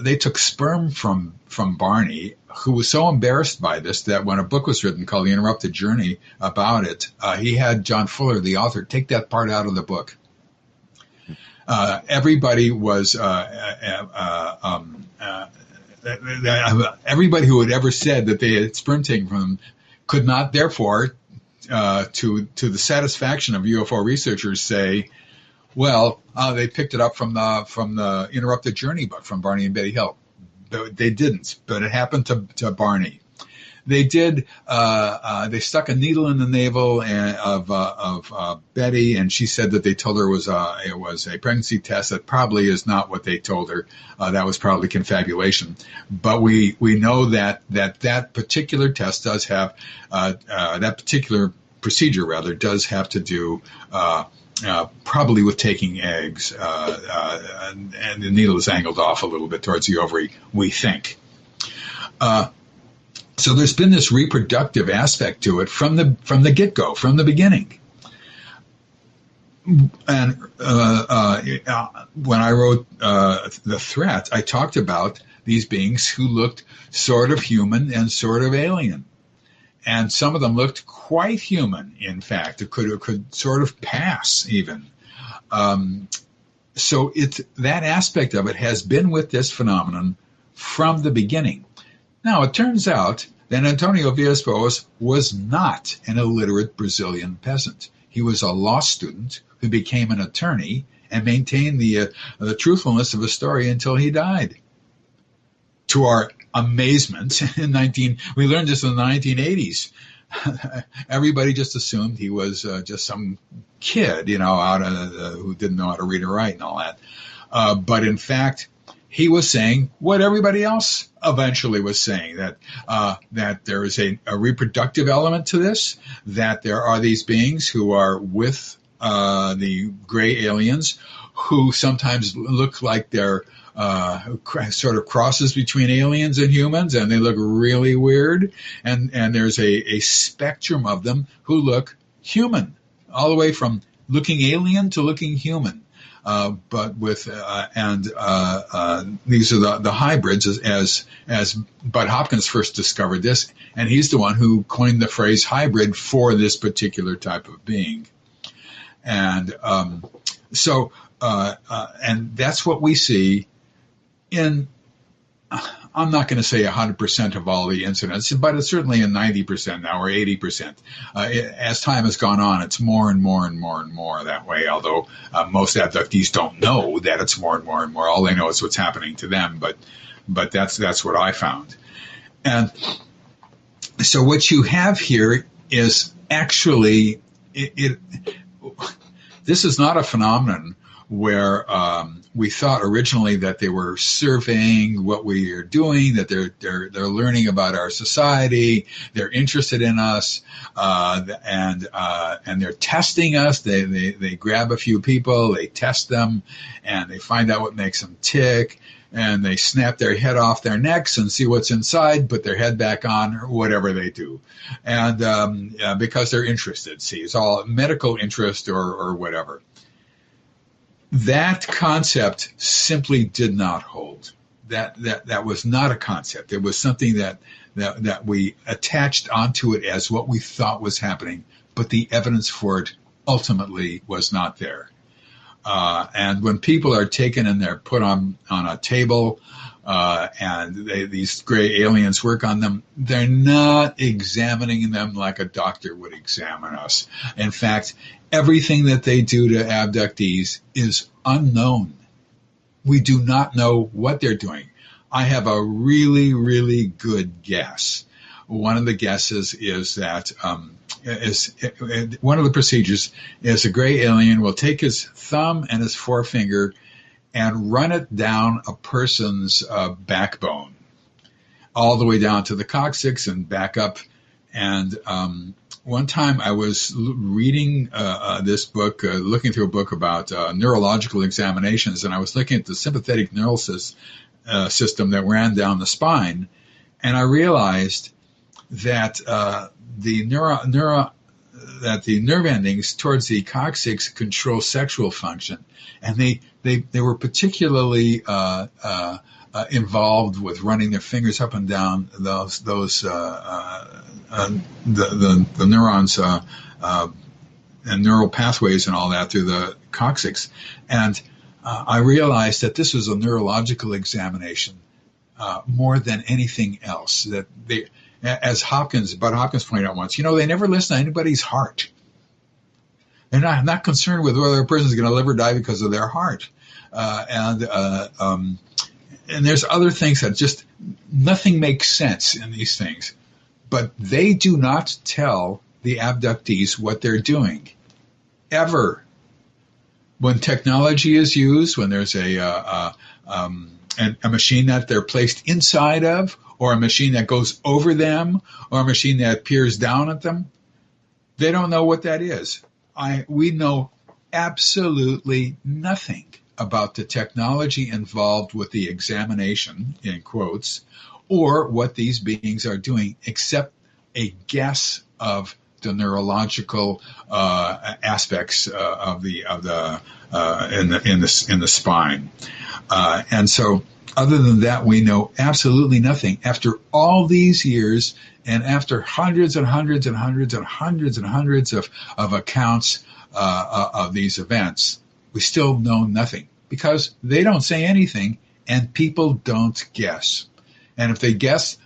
they took sperm from Barney, who was so embarrassed by this that when a book was written called The Interrupted Journey about it, he had John Fuller, the author, take that part out of the book. Everybody who had ever said that they had sperm taken from them could not, therefore, to the satisfaction of UFO researchers, say, well, they picked it up from the Interrupted Journey book from Barney and Betty Hill. They didn't, but it happened to Barney. They did. They stuck a needle in the navel of Betty, and she said that they told her it was a pregnancy test. That probably is not what they told her. That was probably confabulation. But we know that particular test does have that particular procedure rather does have to do. Probably with taking eggs, and the needle is angled off a little bit towards the ovary, we think. So there's been this reproductive aspect to it from the get-go, from the beginning. And when I wrote The Threat, I talked about these beings who looked sort of human and sort of alien. And some of them looked quite human, in fact. It could sort of pass, even. So that aspect of it has been with this phenomenon from the beginning. Now, it turns out that Antonio Villas-Boas was not an illiterate Brazilian peasant. He was a law student who became an attorney and maintained the truthfulness of his story until he died. To our amazement, we learned this in the 1980s. Everybody just assumed he was just some kid, who didn't know how to read or write and all that. But in fact, he was saying what everybody else eventually was saying, that there is a reproductive element to this, that there are these beings who are with the gray aliens who sometimes look like they're sort of crosses between aliens and humans, and they look really weird. And there's a spectrum of them who look human, all the way from looking alien to looking human. But with these are the hybrids, as Bud Hopkins first discovered this, and he's the one who coined the phrase hybrid for this particular type of being. And so that's what we see in, I'm not going to say 100% of all the incidents, but it's certainly in 90% now, or 80%. As time has gone on, it's more and more and more and more that way, although most abductees don't know that it's more and more and more. All they know is what's happening to them, but that's what I found. And so what you have here is actually, this is not a phenomenon where we thought originally that they were surveying what we are doing, that they're learning about our society, they're interested in us, and they're testing us. They grab a few people, they test them, and they find out what makes them tick, and they snap their head off their necks and see what's inside, put their head back on, or whatever they do, and because they're interested. See, it's all medical interest or whatever. That concept simply did not hold. That was not a concept. It was something that we attached onto it as what we thought was happening, but the evidence for it ultimately was not there. And when people are taken and they're put on a table, and these gray aliens work on them, they're not examining them like a doctor would examine us. In fact, everything that they do to abductees is unknown. We do not know what they're doing. I have a really, really good guess. One of the guesses is that one of the procedures is a gray alien will take his thumb and his forefinger and run it down a person's backbone, all the way down to the coccyx and back up. And one time I was reading this book, looking through a book about neurological examinations, and I was looking at the sympathetic neural system that ran down the spine, and I realized that the nerve endings towards the coccyx control sexual function, and they were particularly involved with running their fingers up and down the neurons and neural pathways and all that through the coccyx. And I realized that this was a neurological examination more than anything else. That they, as Bud Hopkins pointed out once, they never listen to anybody's heart. They're not concerned with whether a person is going to live or die because of their heart. And there's other things that just nothing makes sense in these things. But they do not tell the abductees what they're doing, ever. When technology is used, when there's a machine that they're placed inside of, or a machine that goes over them, or a machine that peers down at them, they don't know what that is. We know absolutely nothing about the technology involved with the examination, in quotes, or what these beings are doing, except a guess of the neurological aspects of the spine, and so other than that, we know absolutely nothing. After all these years, and after hundreds and hundreds and hundreds and hundreds and hundreds of accounts of these events, we still know nothing because they don't say anything, and people don't guess. And if they guess,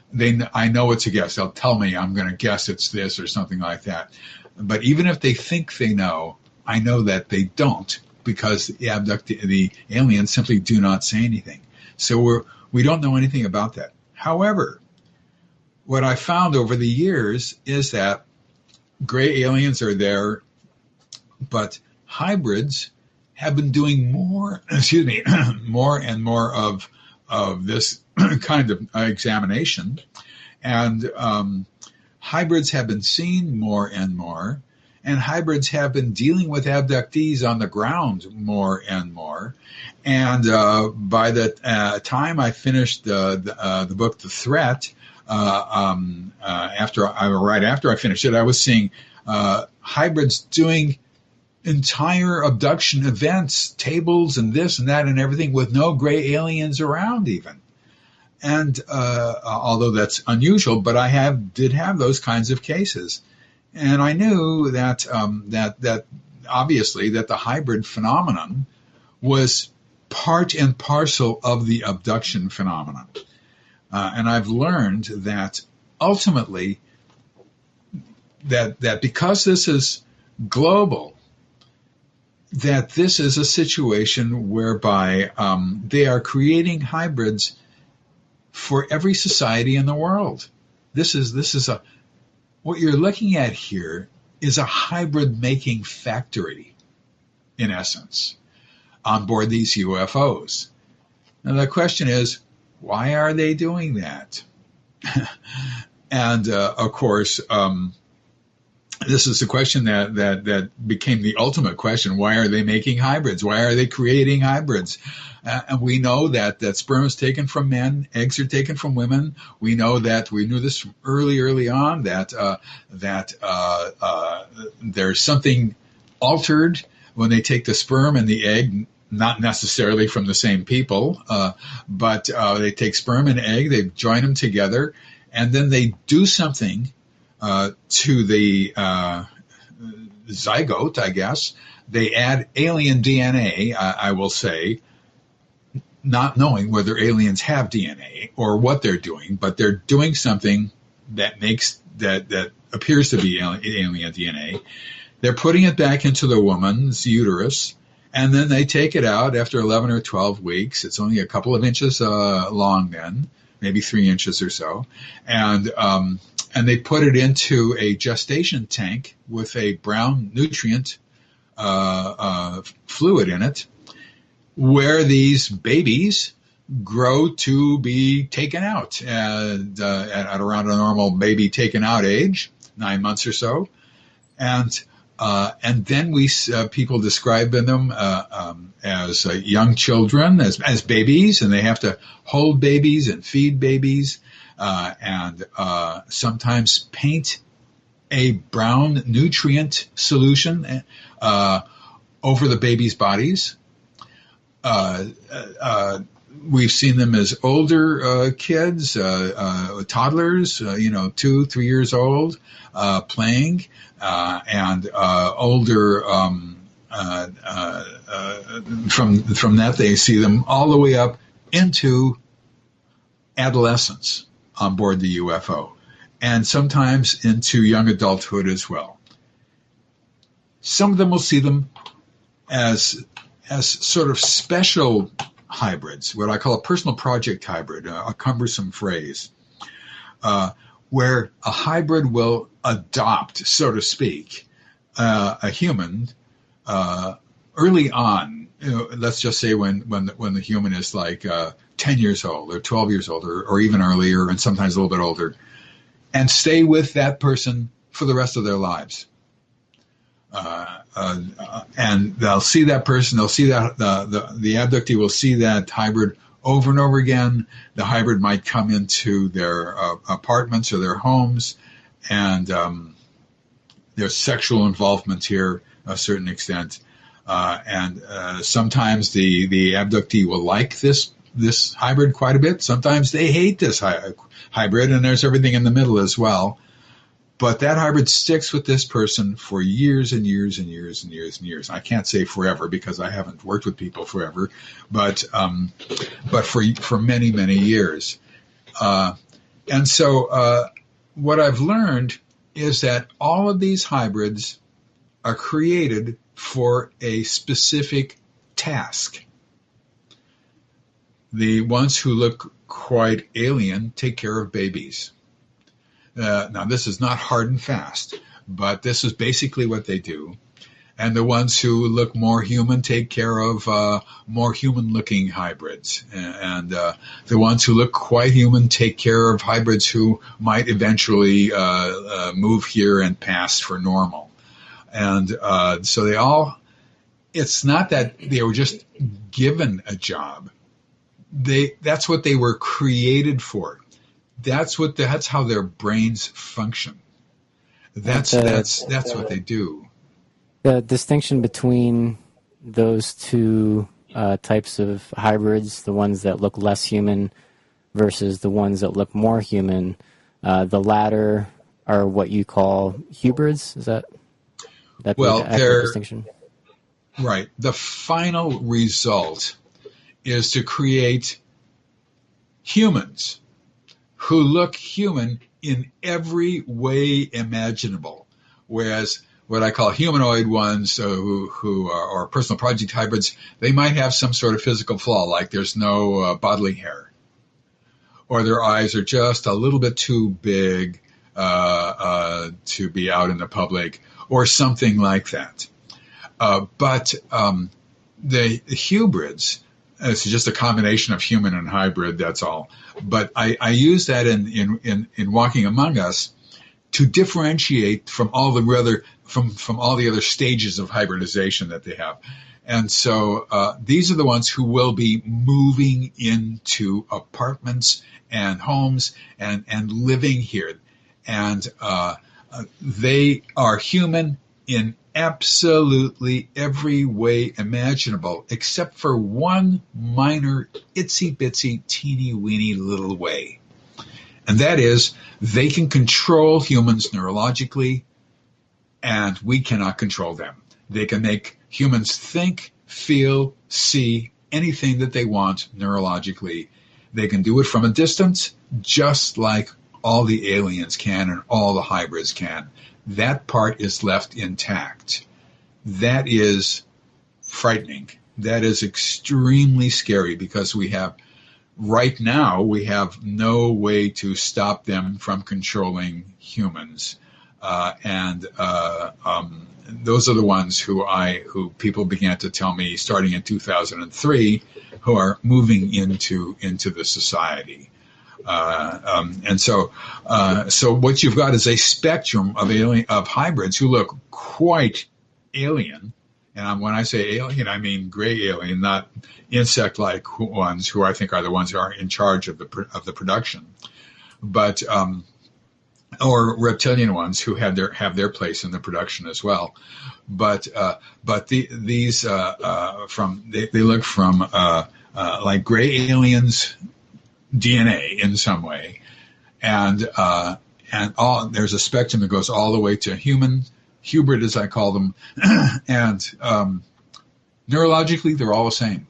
I know it's a guess. They'll tell me I'm going to guess it's this or something like that. But even if they think they know, I know that they don't, because the aliens simply do not say anything. So we don't know anything about that. However, what I found over the years is that gray aliens are there, but hybrids have been doing more, more and more of this kind of examination, and hybrids have been seen more and more, and hybrids have been dealing with abductees on the ground more and more. And by the time I finished the book, The Threat, right after I finished it, I was seeing hybrids doing entire abduction events, tables and this and that and everything, with no gray aliens around even. And although that's unusual, but I did have those kinds of cases, and I knew that that obviously that the hybrid phenomenon was part and parcel of the abduction phenomenon. And I've learned that ultimately that because this is global, that this is a situation whereby they are creating hybrids for every society in the world. What you're looking at here is a hybrid making factory, in essence, on board these UFOs. Now the question is, why are they doing that? And of course, this is the question that became the ultimate question. Why are they making hybrids? Why are they creating hybrids? And we know that sperm is taken from men, eggs are taken from women. We know that, we knew this from early on, that there's something altered when they take the sperm and the egg, not necessarily from the same people, but they take sperm and egg, they join them together, and then they do something to the zygote, I guess. They add alien DNA, I will say, not knowing whether aliens have DNA or what they're doing, but they're doing something that appears to be alien DNA. They're putting it back into the woman's uterus, and then they take it out after 11 or 12 weeks. It's only a couple of inches long then, maybe 3 inches or so, and they put it into a gestation tank with a brown nutrient fluid in it, where these babies grow to be taken out at around a normal baby taken out age, 9 months or so, and then people describe them as young children, as babies, and they have to hold babies and feed babies, and sometimes paint a brown nutrient solution over the babies' bodies. We've seen them as older kids, toddlers, 2, 3 years old, playing, and older. From that, they see them all the way up into adolescence on board the UFO, and sometimes into young adulthood as well. Some of them will see them as sort of special hybrids, what I call a personal project hybrid, a cumbersome phrase, where a hybrid will adopt, so to speak, a human early on. Let's just say when the human is like 10 years old or 12 years old or even earlier, and sometimes a little bit older, and stay with that person for the rest of their lives. And they'll see that person, they'll see that the abductee will see that hybrid over and over again. The hybrid might come into their apartments or their homes, and there's sexual involvement here a certain extent. And sometimes the abductee will like this hybrid quite a bit. Sometimes they hate this hybrid, and there's everything in the middle as well. But that hybrid sticks with this person for years and years and years and years and years. I can't say forever because I haven't worked with people forever, but for many, many years. And so what I've learned is that all of these hybrids are created for a specific task. The ones who look quite alien take care of babies. Now, this is not hard and fast, but this is basically what they do. And the ones who look more human take care of more human-looking hybrids. And the ones who look quite human take care of hybrids who might eventually move here and pass for normal. And so they all, it's not that they were just given a job. That's what they were created for. That's how their brains function. That's what they do. The distinction between those two types of hybrids, the ones that look less human versus the ones that look more human, the latter are what you call hybrids. Is that the accurate distinction? Right. The final result is to create humans who look human in every way imaginable, whereas what I call humanoid ones who are personal project hybrids, they might have some sort of physical flaw, like there's no bodily hair, or their eyes are just a little bit too big to be out in the public, or something like that. But the hybrids, it's just a combination of human and hybrid, that's all. But I use that in Walking Among Us to differentiate from all the other from all the other stages of hybridization that they have. And so these are the ones who will be moving into apartments and homes and living here. And they are human in absolutely every way imaginable, except for one minor, itsy-bitsy, teeny-weeny little way. And that is, they can control humans neurologically, and we cannot control them. They can make humans think, feel, see anything that they want neurologically. They can do it from a distance, just like all the aliens can and all the hybrids can. That part is left intact. That is frightening. That is extremely scary, because right now, we have no way to stop them from controlling humans. And those are the ones who people began to tell me starting in 2003, who are moving into the society. And so what you've got is a spectrum of hybrids who look quite alien. And when I say alien, I mean gray alien, not insect-like ones, who I think are the ones who are in charge of the production, but or reptilian ones who have their place in the production as well. But these they look from like gray aliens DNA in some way, and there's a spectrum that goes all the way to human, hybrid as I call them, and neurologically they're all the same,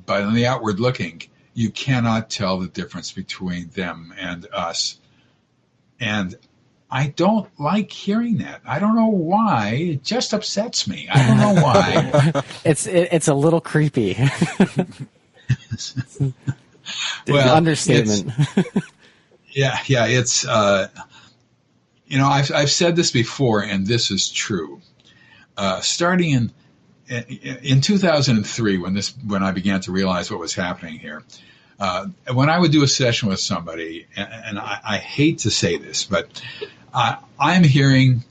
but in the outward looking, you cannot tell the difference between them and us. And I don't like hearing that. I don't know why. It just upsets me. I don't know why. It's a little creepy. Well, understatement. Yeah. It's I've said this before, and this is true. Starting in 2003, when I began to realize what was happening here. When I would do a session with somebody, and I hate to say this, but I'm hearing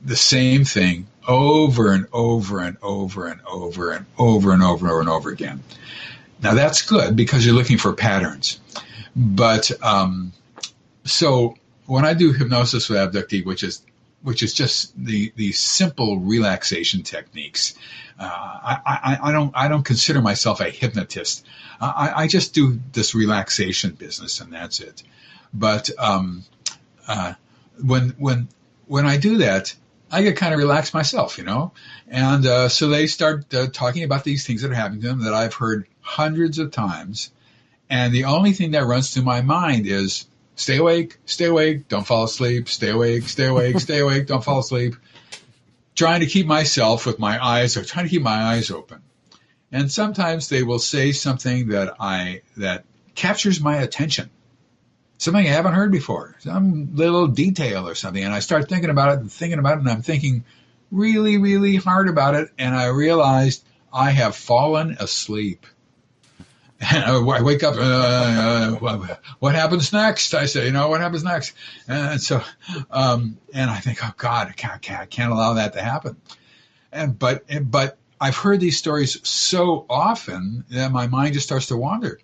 the same thing over and over and over and over and over and over and over again. Now that's good, because you're looking for patterns. But so when I do hypnosis with abductee, which is just the simple relaxation techniques, I don't consider myself a hypnotist. I just do this relaxation business, and that's it. But when I do that, I get kind of relaxed myself, And so they start talking about these things that are happening to them that I've heard hundreds of times. And the only thing that runs through my mind is, stay awake, don't fall asleep, stay awake, don't fall asleep. Trying to keep myself with my eyes, or trying to keep my eyes open. And sometimes they will say something that captures my attention. Something I haven't heard before, some little detail or something. And I start thinking about it, and I'm thinking, really, really hard about it, and I realized I have fallen asleep. And I wake up, what happens next? I say, what happens next? And so, and I think, oh God, I can't allow that to happen. But I've heard these stories so often that my mind just starts to wander.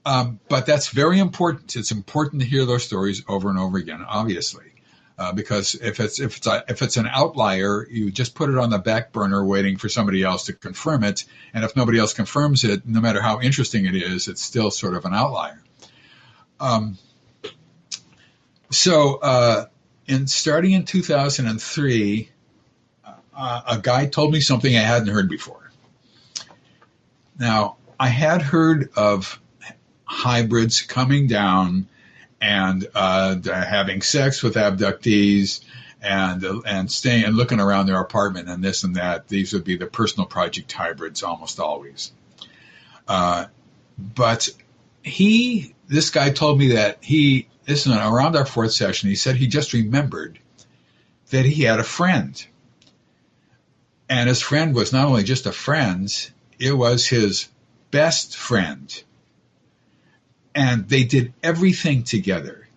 But that's very important. It's important to hear those stories over and over again, obviously. Because if it's an outlier, you just put it on the back burner waiting for somebody else to confirm it. And if nobody else confirms it, no matter how interesting it is, it's still sort of an outlier. So starting in 2003, a guy told me something I hadn't heard before. Now, I had heard of hybrids coming down and having sex with abductees and staying and looking around their apartment and this and that. These would be the personal project hybrids almost always. But this guy told me that this is around our fourth session, he said he just remembered that he had a friend. And his friend was not only just a friend, it was his best friend. And they did everything together.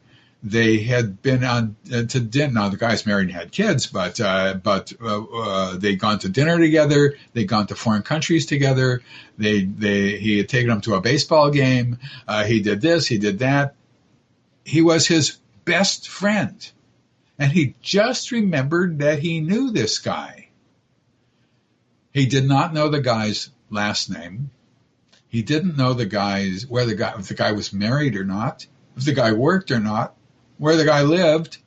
They had been on to dinner. Now the guy's married and had kids, but they'd gone to dinner together. They'd gone to foreign countries together. He had taken them to a baseball game. He did this. He did that. He was his best friend, and he just remembered that he knew this guy. He did not know the guy's last name. He didn't know if the guy was married or not, if the guy worked or not, where the guy lived.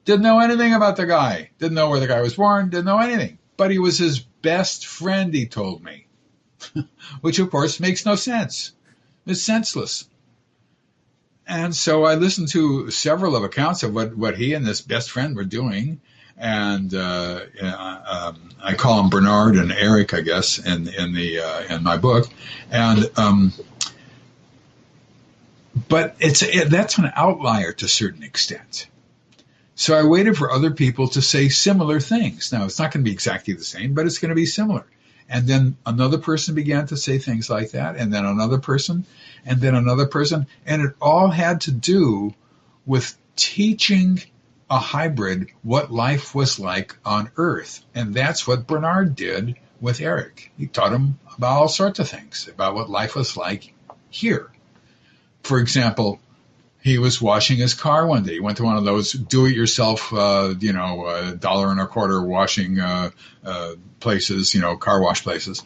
Didn't know anything about the guy. Didn't know where the guy was born. Didn't know anything. But he was his best friend, he told me, which of course makes no sense. It's senseless. And so I listened to several of accounts of what he and this best friend were doing. And I call them Bernard and Eric, I guess, in my book. And but that's an outlier to a certain extent. So I waited for other people to say similar things. Now it's not going to be exactly the same, but it's going to be similar. And then another person began to say things like that, and then another person, and then another person, and it all had to do with teaching a hybrid what life was like on Earth. And that's what Bernard did with Eric. He taught him about all sorts of things, about what life was like here. For example, he was washing his car one day. He went to one of those do-it-yourself, $1.25 washing places, car wash places.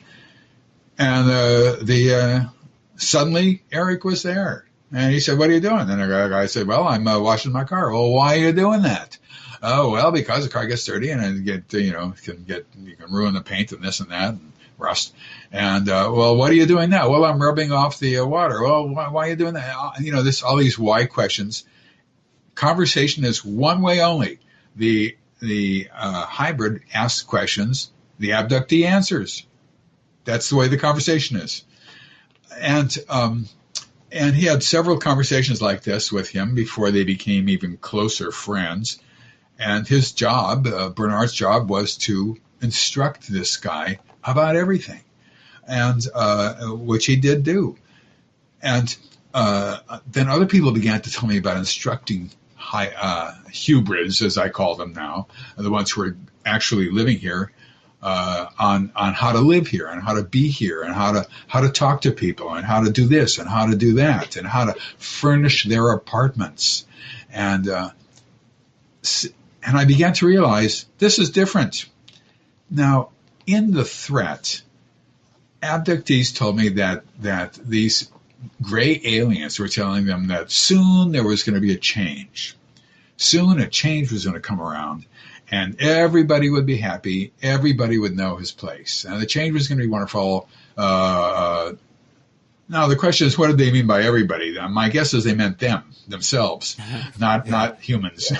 And suddenly Eric was there. And he said, "What are you doing?" And the guy said, "Well, I'm washing my car." "Well, why are you doing that?" "Oh, well, because the car gets dirty and you can ruin the paint and this and that and rust." And well, what are you doing now? "Well, I'm rubbing off the water." "Well, why are you doing that?" All these why questions. Conversation is one way only. The hybrid asks questions, the abductee answers. That's the way the conversation is. And he had several conversations like this with him before they became even closer friends. And his job, Bernard's job, was to instruct this guy about everything, and which he did do. And then other people began to tell me about instructing hybrids, as I call them now, the ones who are actually living here, on how to live here and how to be here and how to talk to people and how to do this and how to do that and how to furnish their apartments. And I began to realize this is different. Now, in the threat, abductees told me that these gray aliens were telling them that soon there was going to be a change. Soon a change was going to come around. And everybody would be happy. Everybody would know his place. And the change was going to be wonderful. Now, the question is, what did they mean by everybody? My guess is they meant themselves, not humans.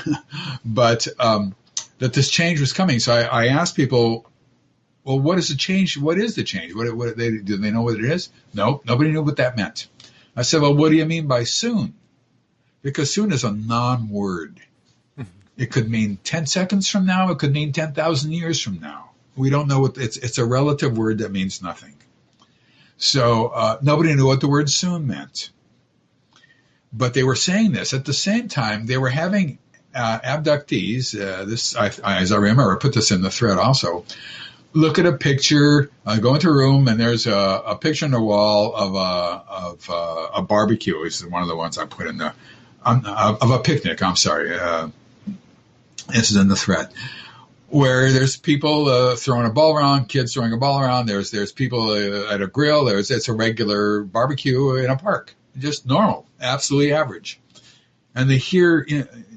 But that this change was coming. So I asked people, well, what is the change? What is the change? Do they know what it is? No, nobody knew what that meant. I said, well, what do you mean by soon? Because soon is a non-word. It could mean 10 seconds from now. It could mean 10,000 years from now. We don't know what it's a relative word that means nothing. So nobody knew what the word soon meant. But they were saying this. At the same time, they were having abductees, as I remember, I put this in the thread also, look at a picture, go into a room, and there's a picture on the wall of a barbecue. This is one of the ones I put in of a picnic, I'm sorry. This is in the thread. Where there's people throwing a ball around, kids throwing a ball around. There's people at a grill. It's a regular barbecue in a park, just normal, absolutely average. And they hear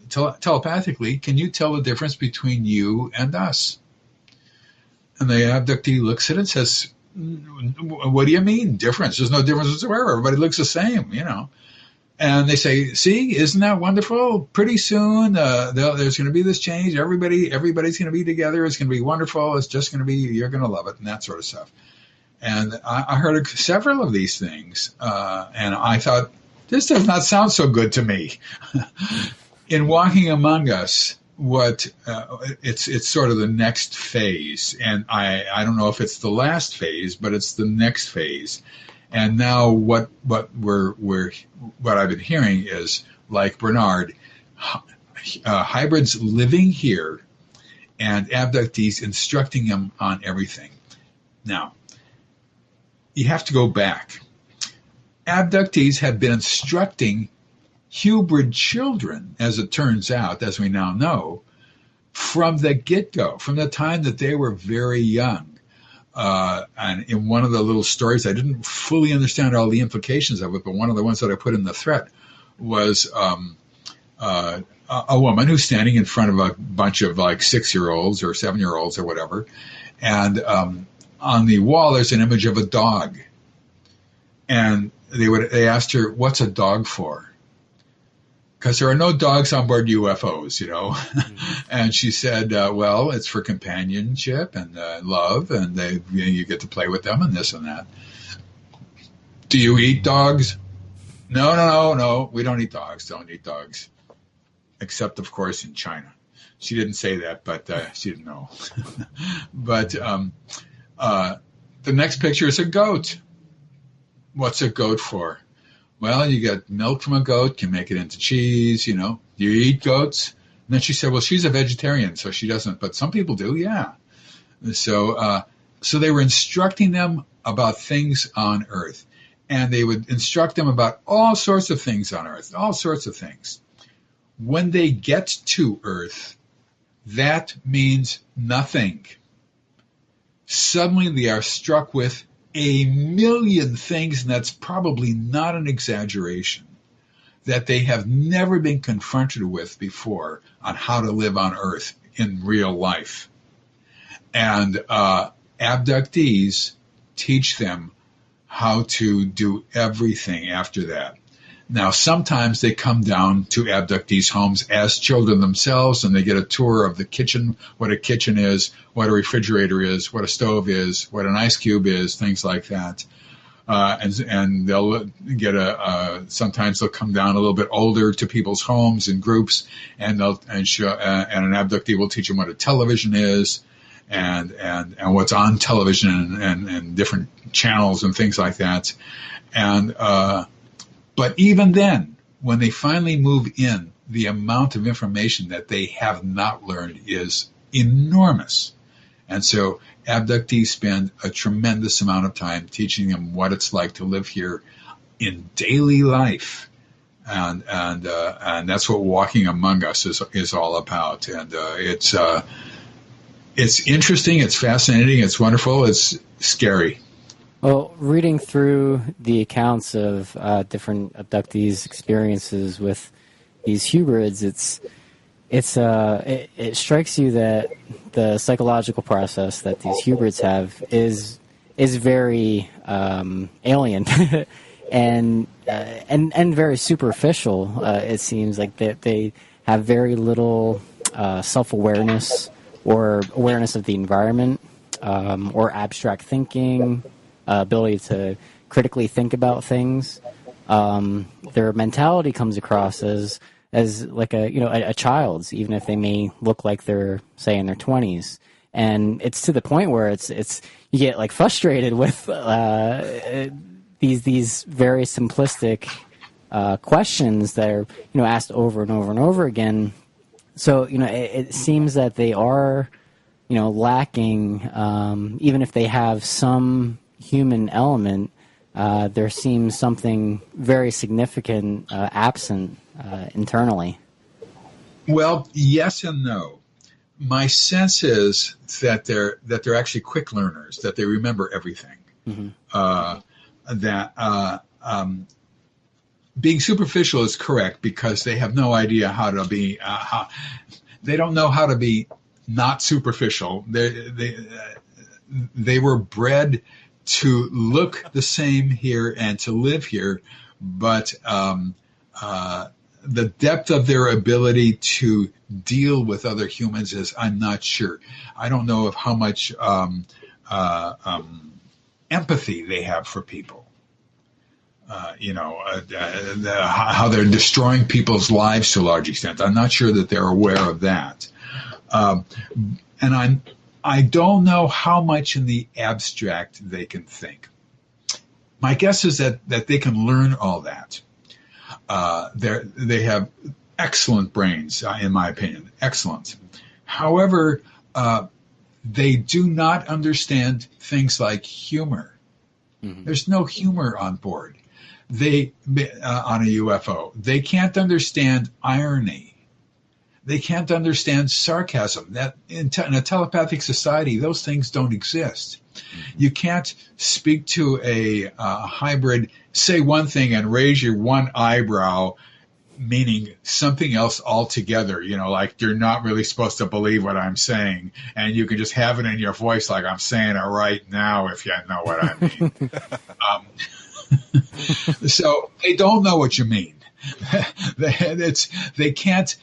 telepathically, "Can you tell the difference between you and us?" And the abductee looks at it and says, "What do you mean difference? There's no difference whatsoever. Everybody looks the same, you know." And they say, "See, isn't that wonderful? Pretty soon, there's going to be this change. Everybody's going to be together. It's going to be wonderful. It's just going to be, you're going to love it," and that sort of stuff. And I heard several of these things, and I thought, this does not sound so good to me. In Walking Among Us, it's sort of the next phase, and I don't know if it's the last phase, but it's the next phase. And now what I've been hearing is, like Bernard, hybrids living here and abductees instructing them on everything. Now, you have to go back. Abductees have been instructing hybrid children, as it turns out, as we now know, from the get-go, from the time that they were very young. And in one of the little stories, I didn't fully understand all the implications of it, but one of the ones that I put in the thread was a woman who's standing in front of a bunch of like 6-year-olds or 7-year-olds or whatever. And on the wall, there's an image of a dog. And they asked her, "What's a dog for?" Because there are no dogs on board UFOs, you know. Mm-hmm. And she said, "Well, it's for companionship and love, and you get to play with them and this and that." "Do you eat dogs?" No, we don't eat dogs. Don't eat dogs. Except, of course, in China. She didn't say that, but she didn't know. But the next picture is a goat. What's a goat for? "Well, you get milk from a goat, can make it into cheese, you know. Do you eat goats?" And then she said, "Well, she's a vegetarian, so she doesn't, but some people do, yeah." So they were instructing them about things on Earth. And they would instruct them about all sorts of things on Earth, all sorts of things. When they get to Earth, that means nothing. Suddenly they are struck with a million things, and that's probably not an exaggeration, that they have never been confronted with before on how to live on Earth in real life. And abductees teach them how to do everything after that. Now, sometimes they come down to abductees' homes as children themselves, and they get a tour of the kitchen, what a kitchen is, what a refrigerator is, what a stove is, what an ice cube is, things like that. And they'll get sometimes they'll come down a little bit older to people's homes in groups, and an abductee will teach them what a television is, and what's on television and different channels and things like that. And but even then, when they finally move in, the amount of information that they have not learned is enormous. And so abductees spend a tremendous amount of time teaching them what it's like to live here in daily life. And that's what Walking Among Us is all about. And it's interesting, it's fascinating, it's wonderful, it's scary. Well, reading through the accounts of different abductees' experiences with these hybrids, it strikes you that the psychological process that these hybrids have is very alien and very superficial. It seems like they have very little self-awareness or awareness of the environment, or abstract thinking. Ability to critically think about things. Their mentality comes across as as like a child's, even if they may look like they're, say, in their 20s. And it's to the point where it's you get like frustrated with these very simplistic questions that are asked over and over and over again. So it seems that they are lacking, even if they have some human element. There seems something very significant absent internally. Well, yes and no. My sense is that they're actually quick learners, that they remember everything. Being superficial is correct because they have no idea how to be. They don't know how to be not superficial. They were bred to look the same here and to live here, but the depth of their ability to deal with other humans is, I'm not sure. I don't know of how much empathy they have for people. How they're destroying people's lives to a large extent. I'm not sure that they're aware of that. And I don't know how much in the abstract they can think. My guess is that they can learn all that. They have excellent brains, in my opinion, excellent. However, they do not understand things like humor. There's no humor on board. On a UFO, they can't understand irony. They can't understand sarcasm. That in a telepathic society, those things don't exist. You can't speak to a hybrid, say one thing and raise your one eyebrow, meaning something else altogether. Like you're not really supposed to believe what I'm saying, and you can just have it in your voice like I'm saying it right now, if you know what I mean. So they don't know what you mean. They can't.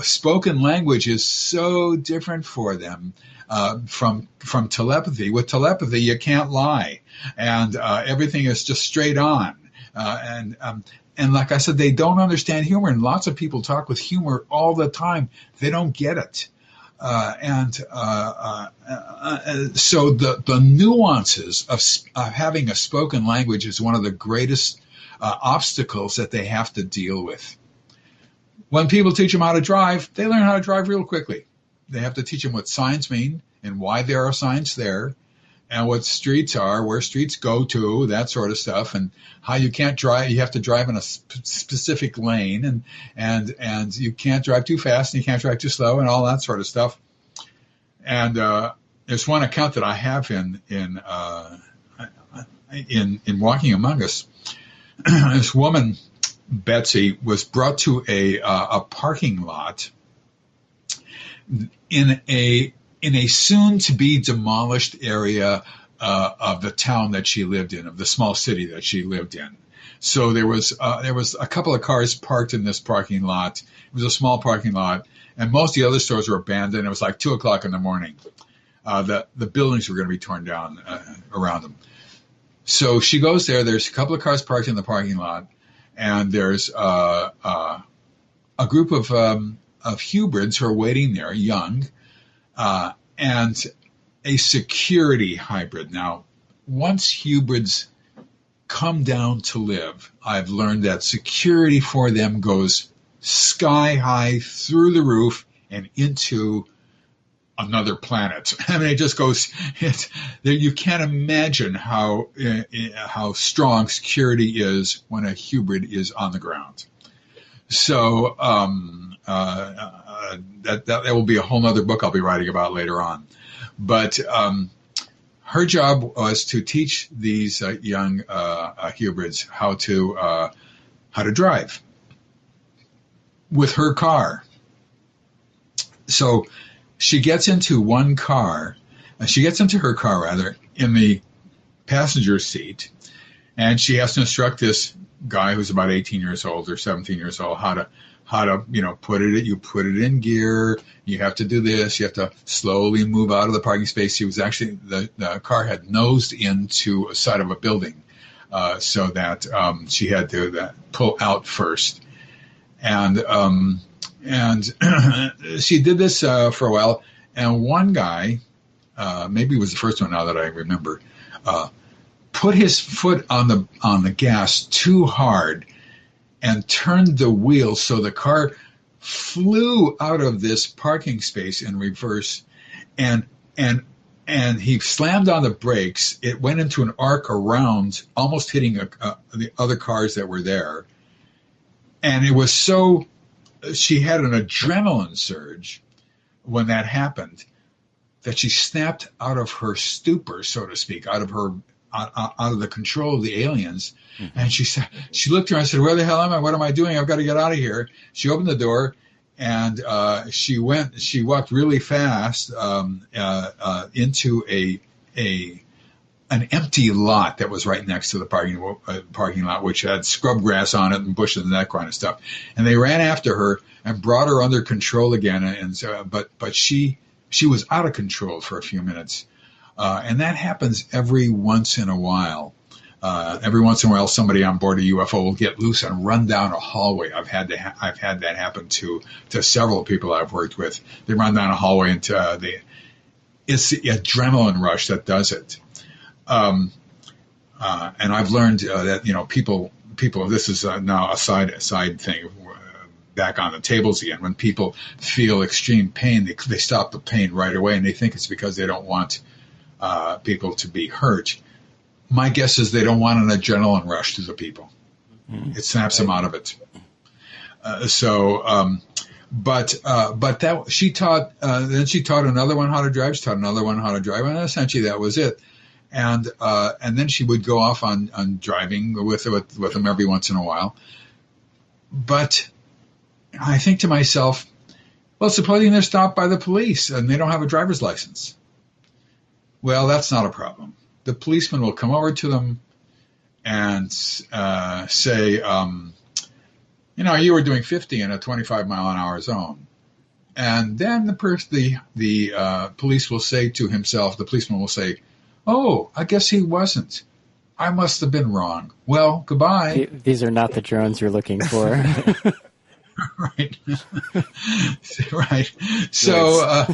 Spoken language is so different for them from telepathy. With telepathy, you can't lie, and everything is just straight on. And like I said, they don't understand humor. And lots of people talk with humor all the time. They don't get it. So the nuances of having a spoken language is one of the greatest obstacles that they have to deal with. When people teach them how to drive, they learn how to drive real quickly. They have to teach them what signs mean and why there are signs there, and what streets are, where streets go to, that sort of stuff, and how you can't drive. You have to drive in a specific lane, and you can't drive too fast, and you can't drive too slow, and all that sort of stuff. And there's one account that I have in Walking Among Us. This woman, Betsy, was brought to a parking lot in a soon to be demolished area of the town that she lived in, of the small city that she lived in. So there was a couple of cars parked in this parking lot. It was a small parking lot, and most of the other stores were abandoned. It was like 2:00 in the morning. The buildings were going to be torn down around them. So she goes there. There's a couple of cars parked in the parking lot, and there's a group of hybrids who are waiting there, young, and a security hybrid. Now, once hybrids come down to live, I've learned that security for them goes sky high through the roof and into another planet. I mean, it just goes. You can't imagine how strong security is when a hybrid is on the ground. So that will be a whole other book I'll be writing about later on. But her job was to teach these young hybrids how to drive with her car. So she gets into her car rather, in the passenger seat, and she has to instruct this guy who's about 18 years old or 17 years old how to put it in gear. You have to do this. You have to slowly move out of the parking space. He was actually, the car had nosed into a side of a building, so that she had to pull out first. And she did this for a while. And one guy, maybe it was the first one now that I remember, put his foot on the gas too hard and turned the wheel so the car flew out of this parking space in reverse, and he slammed on the brakes. It went into an arc around, almost hitting the other cars that were there. And it was so, she had an adrenaline surge when that happened, that she snapped out of her stupor, so to speak, out of the control of the aliens. Mm-hmm. And she looked around and said, "Where the hell am I? What am I doing? I've got to get out of here." She opened the door, and she walked really fast into an empty lot that was right next to the parking lot, which had scrub grass on it and bushes and that kind of stuff. And they ran after her and brought her under control again. But she was out of control for a few minutes. And that happens every once in a while. Every once in a while, somebody on board a UFO will get loose and run down a hallway. I've had that happen to several people I've worked with. They run down a hallway and it's the adrenaline rush that does it. And I've learned that people. This is now a side thing. Back on the tables again. When people feel extreme pain, they stop the pain right away, and they think it's because they don't want people to be hurt. My guess is they don't want an adrenaline rush to the people. Mm-hmm. It snaps them out of it. But that she taught. Then she taught another one how to drive. She taught another one how to drive, and essentially that was it. And then she would go off on driving with them every once in a while. But I think to myself, well, supposing they're stopped by the police and they don't have a driver's license. Well, that's not a problem. The policeman will come over to them and say, you were doing 50 in a 25-mile-an-hour zone. And then the police will say to himself, the policeman will say, "Oh, I guess he wasn't. I must have been wrong. Well, goodbye." These are not the drones you're looking for. Right. Right. So,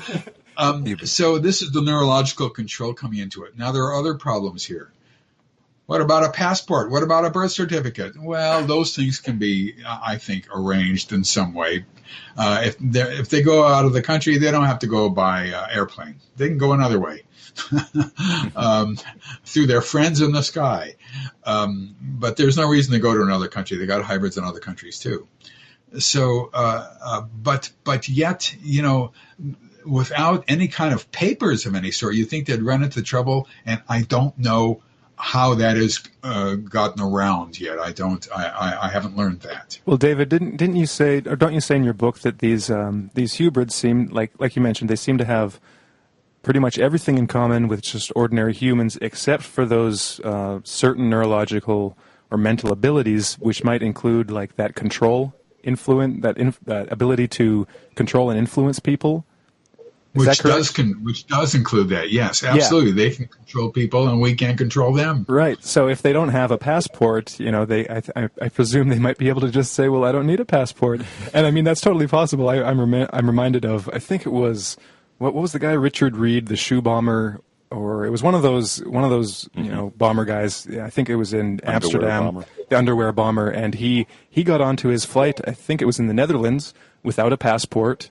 so this is the neurological control coming into it. Now, there are other problems here. What about a passport? What about a birth certificate? Well, those things can be, I think, arranged in some way. If they go out of the country, they don't have to go by airplane. They can go another way. Through their friends in the sky. But there's no reason to go to another country. They got hybrids in other countries too. So, but yet, without any kind of papers of any sort, you think they'd run into trouble. And I don't know how that has gotten around yet. I haven't learned that. Well, David, didn't you say, or don't you say in your book that these hybrids seem like you mentioned, they seem to have pretty much everything in common with just ordinary humans, except for those certain neurological or mental abilities, which might include like that that ability to control and influence people. Which does include that, yes, absolutely. Yeah. They can control people, and we can't control them. Right. So if they don't have a passport, I presume they might be able to just say, "Well, I don't need a passport," and I mean that's totally possible. I'm reminded of, I think it was. What was the guy, Richard Reed, the shoe bomber, or it was one of those bomber guys. I think it was in Amsterdam, the underwear bomber, and he got onto his flight. I think it was in the Netherlands without a passport,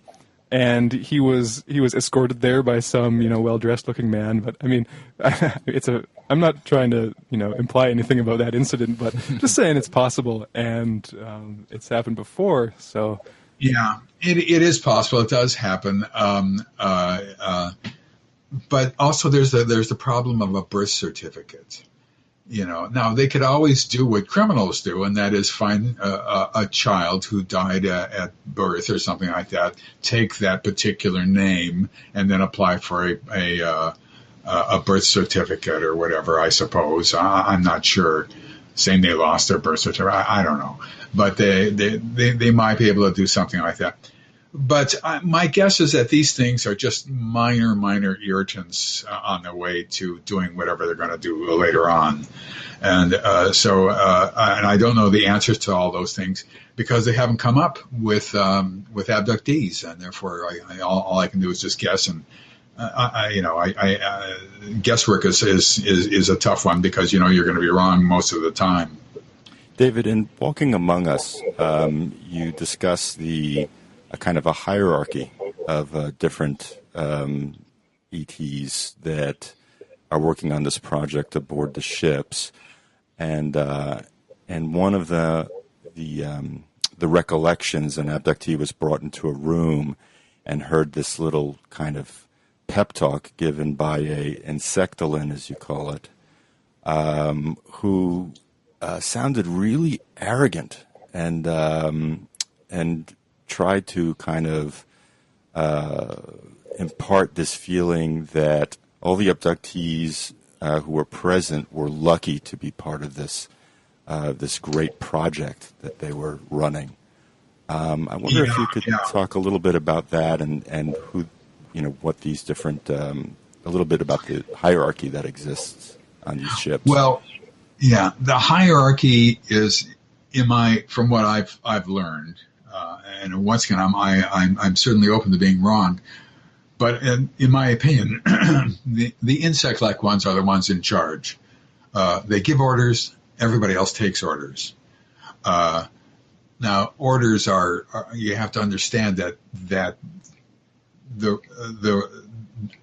and he was escorted there by some well-dressed looking man. But I mean, I'm not trying to imply anything about that incident, but just saying it's possible, and it's happened before, so. Yeah, it is possible. It does happen. But also there's the problem of a birth certificate. Now they could always do what criminals do, and that is find a child who died at birth or something like that, take that particular name, and then apply for a birth certificate or whatever, I suppose. I'm not sure. Saying they lost their birth certificate, I don't know. But they might be able to do something like that. But my guess is that these things are just minor irritants on their way to doing whatever they're going to do later on. And and I don't know the answers to all those things because they haven't come up with abductees, and therefore all I can do is just guess. And guesswork is a tough one because you're going to be wrong most of the time. David, in Walking Among Us, you discuss a kind of a hierarchy of different ETs that are working on this project aboard the ships, and one of the recollections, an abductee was brought into a room and heard this little kind of pep talk given by a insectolin, as you call it, who sounded really arrogant and tried to kind of impart this feeling that all the abductees who were present were lucky to be part of this great project that they were running. I wonder if you could talk a little bit about that and who, what these different, a little bit about the hierarchy that exists on these ships. Well, yeah, the hierarchy is from what I've learned. And once again, I'm certainly open to being wrong, but in my opinion, the insect-like ones are the ones in charge. They give orders; everybody else takes orders. Now, orders are you have to understand that the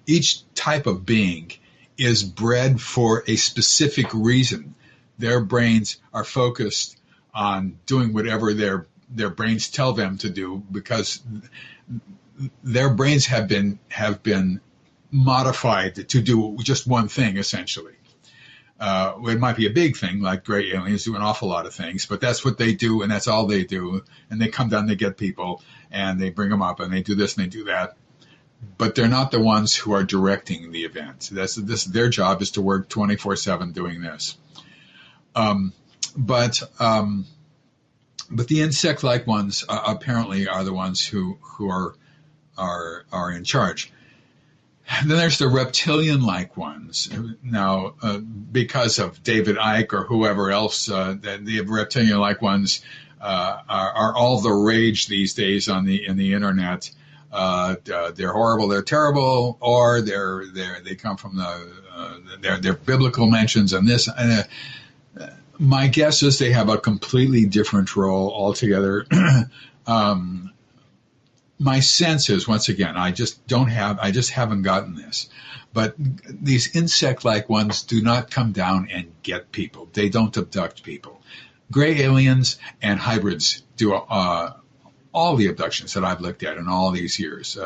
each type of being is bred for a specific reason. Their brains are focused on doing whatever their brains tell them to do because their brains have been modified to do just one thing, essentially. It might be a big thing, like gray aliens do an awful lot of things, but that's what they do, and that's all they do. And they come down, they get people, and they bring them up, and they do this and they do that. But they're not the ones who are directing the event. Their job is to work 24/7 doing this. But the insect-like ones apparently are the ones who are in charge. And then there's the reptilian-like ones. Now, because of David Icke or whoever else, the reptilian-like ones are all the rage these days in the internet. They're horrible, they're terrible, or they come from they're biblical mentions and this. And my guess is they have a completely different role altogether. My sense is, once again, I just haven't gotten this. But these insect-like ones do not come down and get people. They don't abduct people. Gray aliens and hybrids do all the abductions that I've looked at in all these years.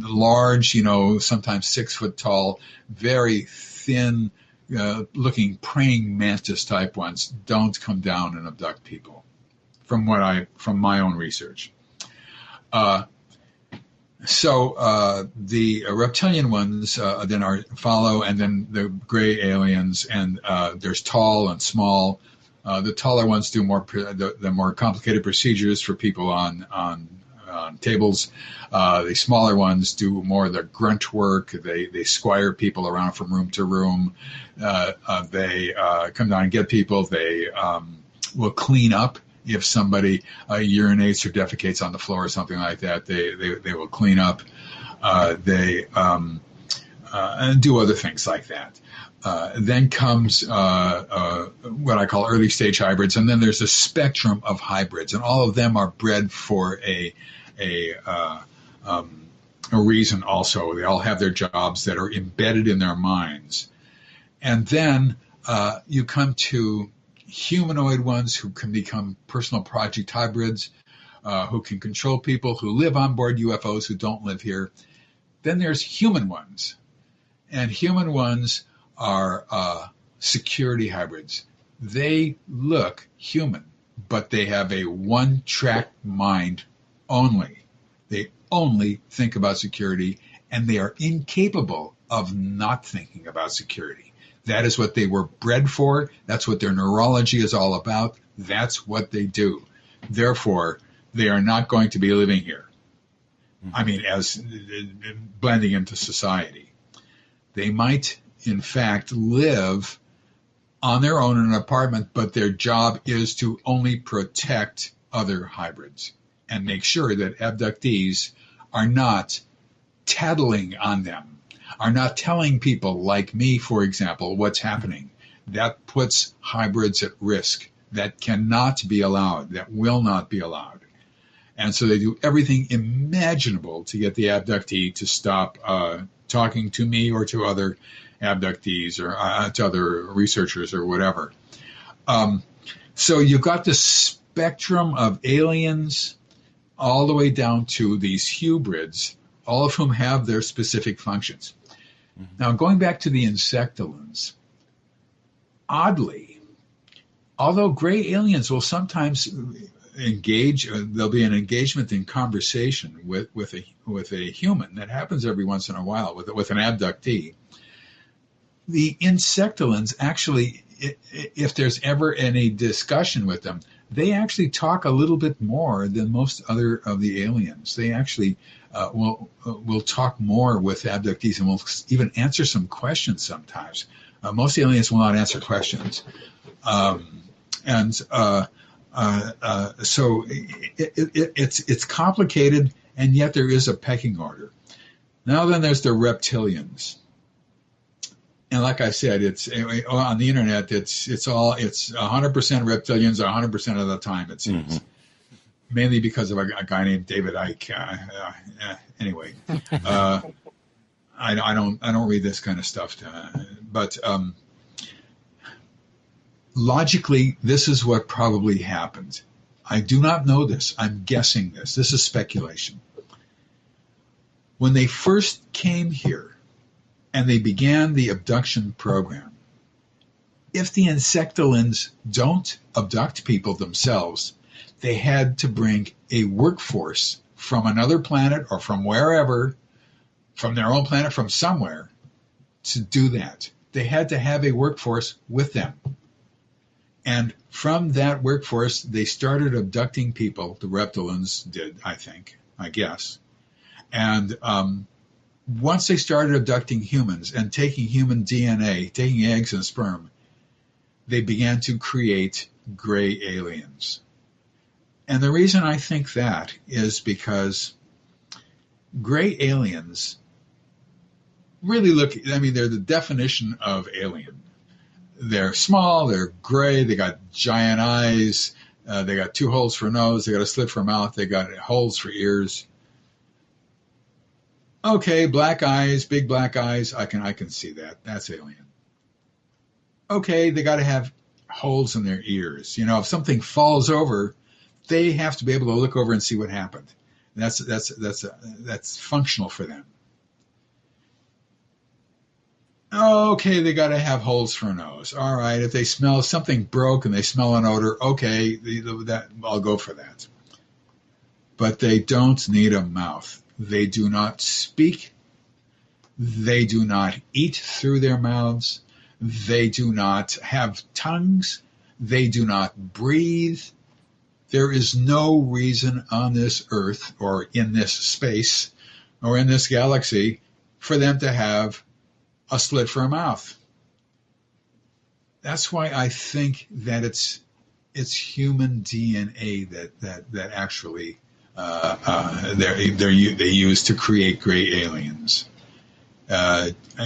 Large, sometimes 6 foot tall, very thin looking praying mantis type ones don't come down and abduct people from my own research. So the reptilian ones then follow, and then the gray aliens, and there's tall and small. The taller ones do the more complicated procedures for people on tables. The smaller ones do more of the grunt work. They squire people around from room to room. They come down and get people. They will clean up. If somebody urinates or defecates on the floor or something like that, they will clean up. They and do other things like that. Then comes what I call early stage hybrids, and then there's a spectrum of hybrids, and all of them are bred for a reason. Also, they all have their jobs that are embedded in their minds, and then you come to humanoid ones who can become personal project hybrids, who can control people, who live on board UFOs, who don't live here. Then there's human ones. And human ones are security hybrids. They look human, but they have a one-track mind only. They only think about security, and they are incapable of not thinking about security. That is what they were bred for. That's what their neurology is all about. That's what they do. Therefore, they are not going to be living here. I mean, as blending into society. They might, in fact, live on their own in an apartment, but their job is to only protect other hybrids and make sure that abductees are not tattling on them, are not telling people like me, for example, what's happening. That puts hybrids at risk. That cannot be allowed. That will not be allowed. And so they do everything imaginable to get the abductee to stop talking to me or to other abductees or to other researchers or whatever. So you've got this spectrum of aliens all the way down to these hybrids, all of whom have their specific functions. Mm-hmm. Now, going back to the insectolins, oddly, although gray aliens will sometimes engage, there'll be an engagement in conversation with a human. That happens every once in a while with an abductee. The insectolins actually, if there's ever any discussion with them, they actually talk a little bit more than most other of the aliens. They actually will talk more with abductees and will even answer some questions sometimes. Most aliens will not answer questions. So it's complicated, and yet there is a pecking order. Now then, there's the reptilians, and like I said, it's on the internet. It's 100% reptilians 100% of the time. It seems, mainly because of a guy named David Icke. Anyway, I don't read this kind of stuff, but. Logically, this is what probably happened. I do not know this. I'm guessing this. This is speculation. When they first came here and they began the abduction program, if the insectolins don't abduct people themselves, they had to bring a workforce from another planet or from wherever, from their own planet, from somewhere, to do that. They had to have a workforce with them. And from that workforce, they started abducting people. The reptilians did, I guess. And once they started abducting humans and taking human DNA, taking eggs and sperm, they began to create gray aliens. And the reason I think that is because gray aliens really they're the definition of alien. They're small, they're gray, they got giant eyes, they got 2 holes for a nose, they got a slit for a mouth, they got holes for ears. Okay, black eyes, big black eyes, I can see that. That's alien. Okay, they got to have holes in their ears. If something falls over, they have to be able to look over and see what happened. And that's functional for them. Okay, they got to have holes for a nose. All right, if they smell something broke and they smell an odor, okay, I'll go for that. But they don't need a mouth. They do not speak. They do not eat through their mouths. They do not have tongues. They do not breathe. There is no reason on this earth or in this space or in this galaxy for them to have a slit for a mouth. That's why I think that it's human DNA that actually they use to create gray aliens.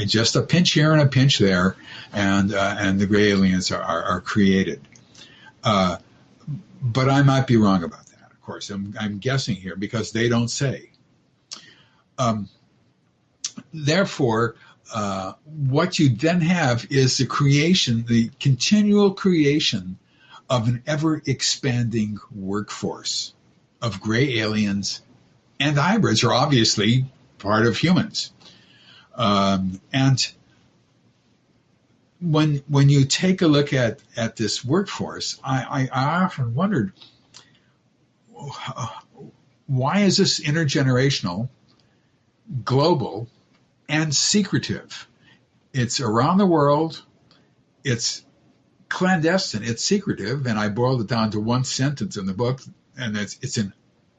Just a pinch here and a pinch there, and the gray aliens are created. But I might be wrong about that. Of course, I'm guessing here because they don't say. Therefore. What you then have is the continual creation of an ever-expanding workforce of gray aliens, and hybrids are obviously part of humans. And when you take a look at this workforce, I often wondered, why is this intergenerational, global, and secretive? It's around the world. It's clandestine. It's secretive. And I boiled it down to one sentence in the book, and it's in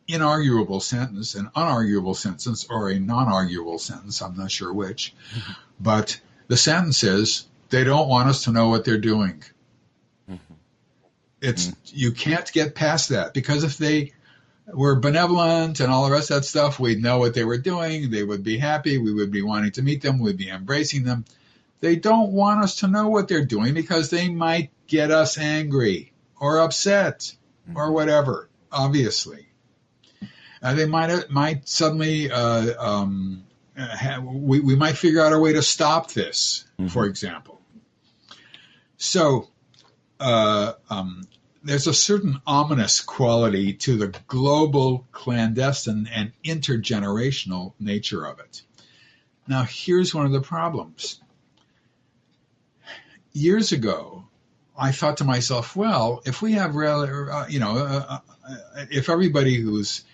inarguable sentence, an unarguable sentence, or a non-arguable sentence. I'm not sure which. But the sentence is, they don't want us to know what they're doing. You can't get past that, because if they were benevolent and all the rest of that stuff, we'd know what they were doing. They would be happy. We would be wanting to meet them. We'd be embracing them. They don't want us to know what they're doing because they might get us angry or upset or whatever, obviously. They might suddenly, we might figure out a way to stop this, for example. So there's a certain ominous quality to the global, clandestine, and intergenerational nature of it. Now, here's one of the problems. Years ago, I thought to myself, well, if we have, if everybody who's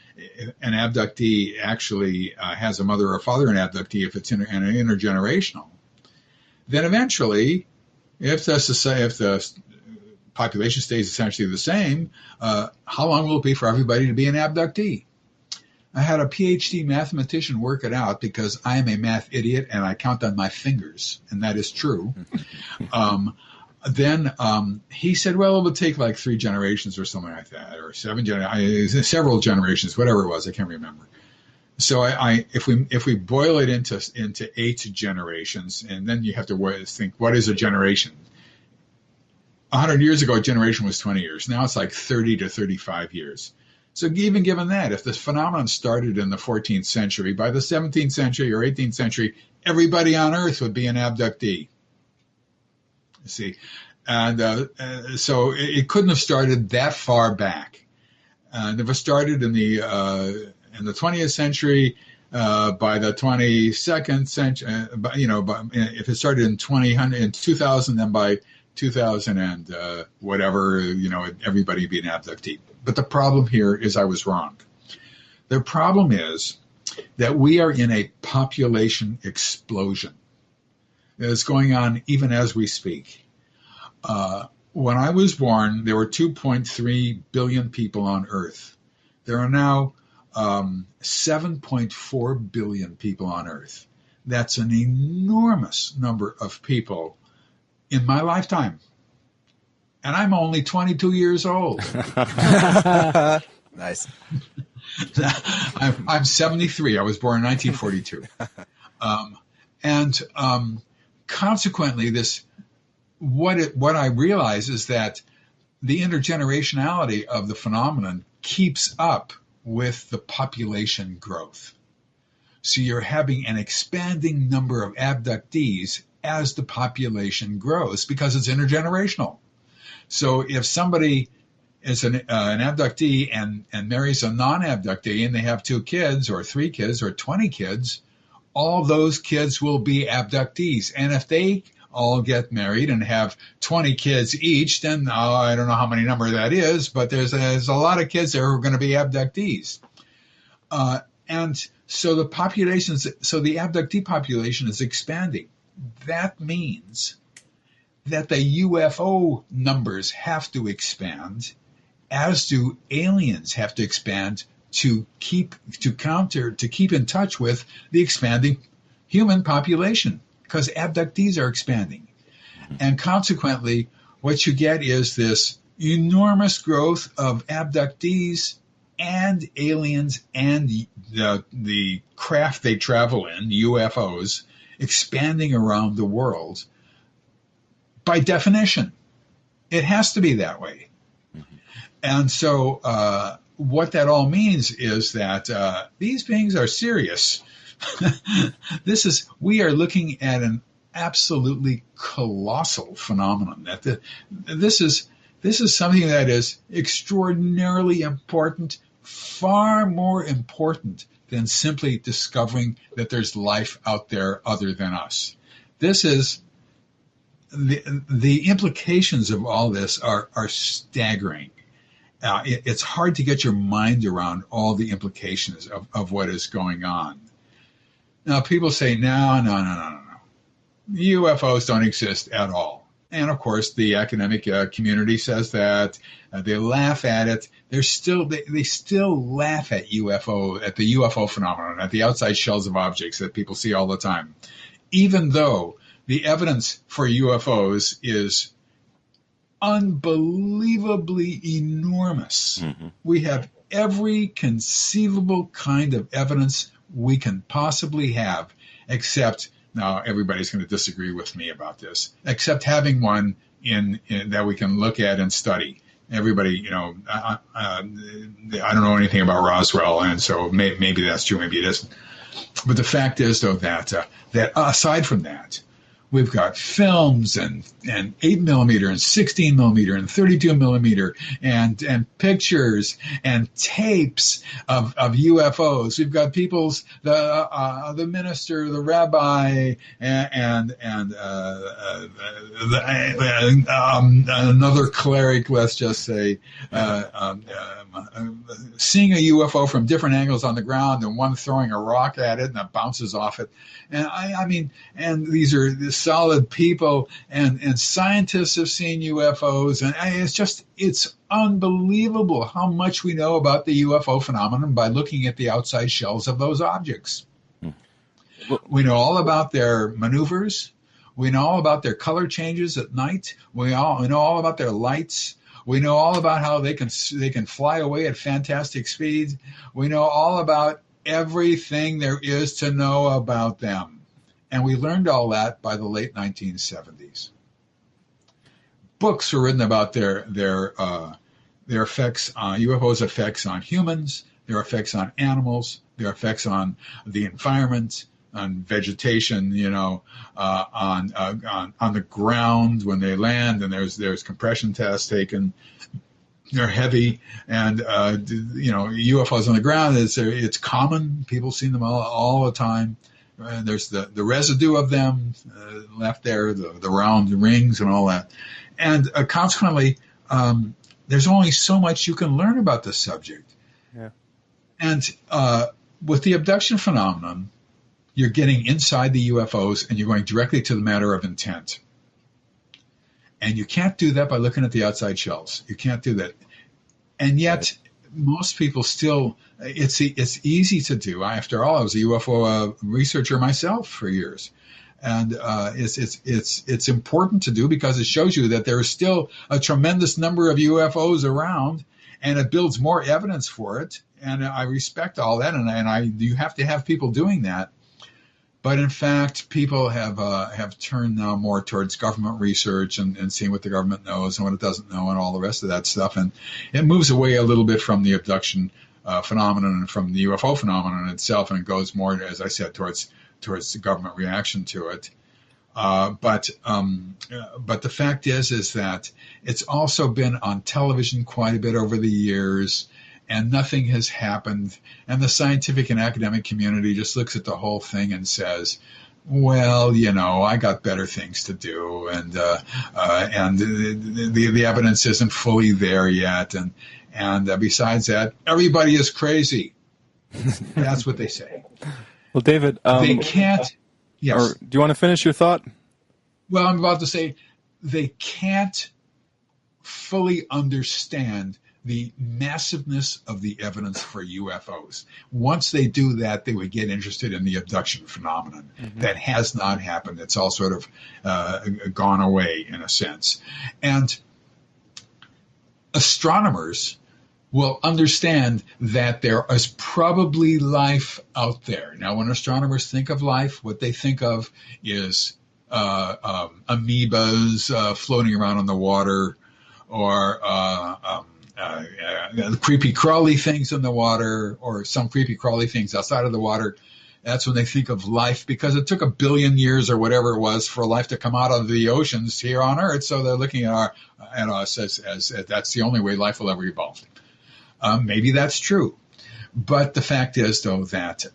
an abductee actually has a mother or father an abductee, if it's intergenerational, then eventually, if the population stays essentially the same, how long will it be for everybody to be an abductee? I had a PhD mathematician work it out, because I am a math idiot and I count on my fingers, and that is true. Then he said, well, it would take like 3 generations or something like that, or several generations, whatever it was, I can't remember. So if we boil it into 8 generations, and then you have to think, what is a generation? 100 years ago, a generation was 20 years. Now it's like 30 to 35 years. So even given that, if this phenomenon started in the 14th century, by the 17th century or 18th century, everybody on Earth would be an abductee. You see, and so it couldn't have started that far back. And if it started in the 20th century, by the 22nd century, if it started in 2000, then by 2000 and whatever, everybody would be an abductee. But the problem here is I was wrong. The problem is that we are in a population explosion that is going on even as we speak. When I was born, there were 2.3 billion people on Earth. There are now 7.4 billion people on Earth. That's an enormous number of people in my lifetime. And I'm only 22 years old. Nice. I'm 73. I was born in 1942. Consequently, what I realize is that the intergenerationality of the phenomenon keeps up with the population growth. So you're having an expanding number of abductees as the population grows, because it's intergenerational. So if somebody is an abductee and marries a non-abductee, and they have 2 kids or 3 kids or 20 kids, all those kids will be abductees. And if they all get married and have 20 kids each, then I don't know how many number that is, but there's a lot of kids there who are going to be abductees. And so the abductee population is expanding. That means that the UFO numbers have to expand, as do aliens have to expand to keep in touch with the expanding human population, because abductees are expanding. And consequently, what you get is this enormous growth of abductees and aliens and the craft they travel in, UFOs, expanding around the world. By definition, it has to be that way. And so what that all means is that these beings are serious. We are looking at an absolutely colossal phenomenon. This is something that is extraordinarily important, far more important than simply discovering that there's life out there other than us. This is the implications of all this are staggering. It's hard to get your mind around all the implications of what is going on. Now, people say, no. UFOs don't exist at all. And of course, the academic community says that they laugh at it. They still laugh at the UFO phenomenon, at the outside shells of objects that people see all the time, even though the evidence for UFOs is unbelievably enormous. Mm-hmm. We have every conceivable kind of evidence we can possibly have, except, now everybody's going to disagree with me about this, except having one in that we can look at and study. Everybody, I don't know anything about Roswell, and so maybe that's true, maybe it isn't. But the fact is, though, that aside from that, we've got films and 8mm and 16mm and 32mm and pictures and tapes of UFOs. We've got the minister, the rabbi, and another cleric, let's just say, seeing a UFO from different angles on the ground, and one throwing a rock at it and it bounces off it. And I mean, and these are solid people, and scientists have seen UFOs, and it's unbelievable how much we know about the UFO phenomenon by looking at the outside shells of those objects. We know all about their maneuvers. We know all about their color changes at night. We know all about their lights. We know all about how they can fly away at fantastic speeds. We know all about everything there is to know about them. And we learned all that by the late 1970s. Books were written about their effects on UFOs' effects on humans, their effects on animals, their effects on the environment, on vegetation, on the ground when they land, and there's compression tests taken. They're heavy, and UFOs on the ground it's common. People see them all the time. There's the residue of them left there, the round rings and all that, and consequently, there's only so much you can learn about this subject. Yeah. And with the abduction phenomenon, you're getting inside the UFOs and you're going directly to the matter of intent. And you can't do that by looking at the outside shells. You can't do that. And yet, most people still, it's easy to do. After all, I was a UFO researcher myself for years. And it's important to do because it shows you that there is still a tremendous number of UFOs around, and it builds more evidence for it. And I respect all that, and you have to have people doing that. But in fact, people have turned now more towards government research and seeing what the government knows and what it doesn't know and all the rest of that stuff. And it moves away a little bit from the abduction phenomenon and from the UFO phenomenon itself, and it goes more, as I said, towards the government reaction to it. But the fact is that it's also been on television quite a bit over the years, and nothing has happened. And the scientific and academic community just looks at the whole thing and says, well, I got better things to do, and the evidence isn't fully there yet, and besides that, everybody is crazy. That's what they say. Well, David, they can't. Yes. Or do you want to finish your thought? Well, I'm about to say they can't fully understand the massiveness of the evidence for UFOs. Once they do that, they would get interested in the abduction phenomenon. Mm-hmm. That has not happened. It's all sort of gone away in a sense. And astronomers will understand that there is probably life out there. Now, when astronomers think of life, what they think of is amoebas floating around on the water, or creepy crawly things in the water, or some creepy crawly things outside of the water. That's when they think of life, because it took 1 billion years or whatever it was for life to come out of the oceans here on Earth. So they're looking at us as that's the only way life will ever evolve. Maybe that's true. But the fact is, though, that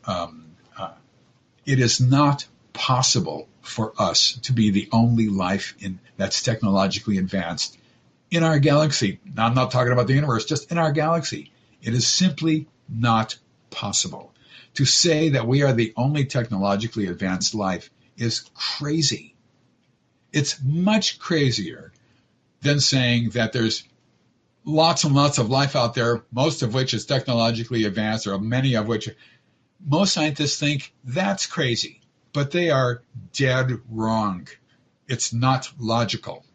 it is not possible for us to be the only life that's technologically advanced in our galaxy. Now, I'm not talking about the universe, just in our galaxy. It is simply not possible. To say that we are the only technologically advanced life is crazy. It's much crazier than saying that there's lots and lots of life out there, most of which is technologically advanced, or many of which most scientists think that's crazy, but they are dead wrong. It's not logical.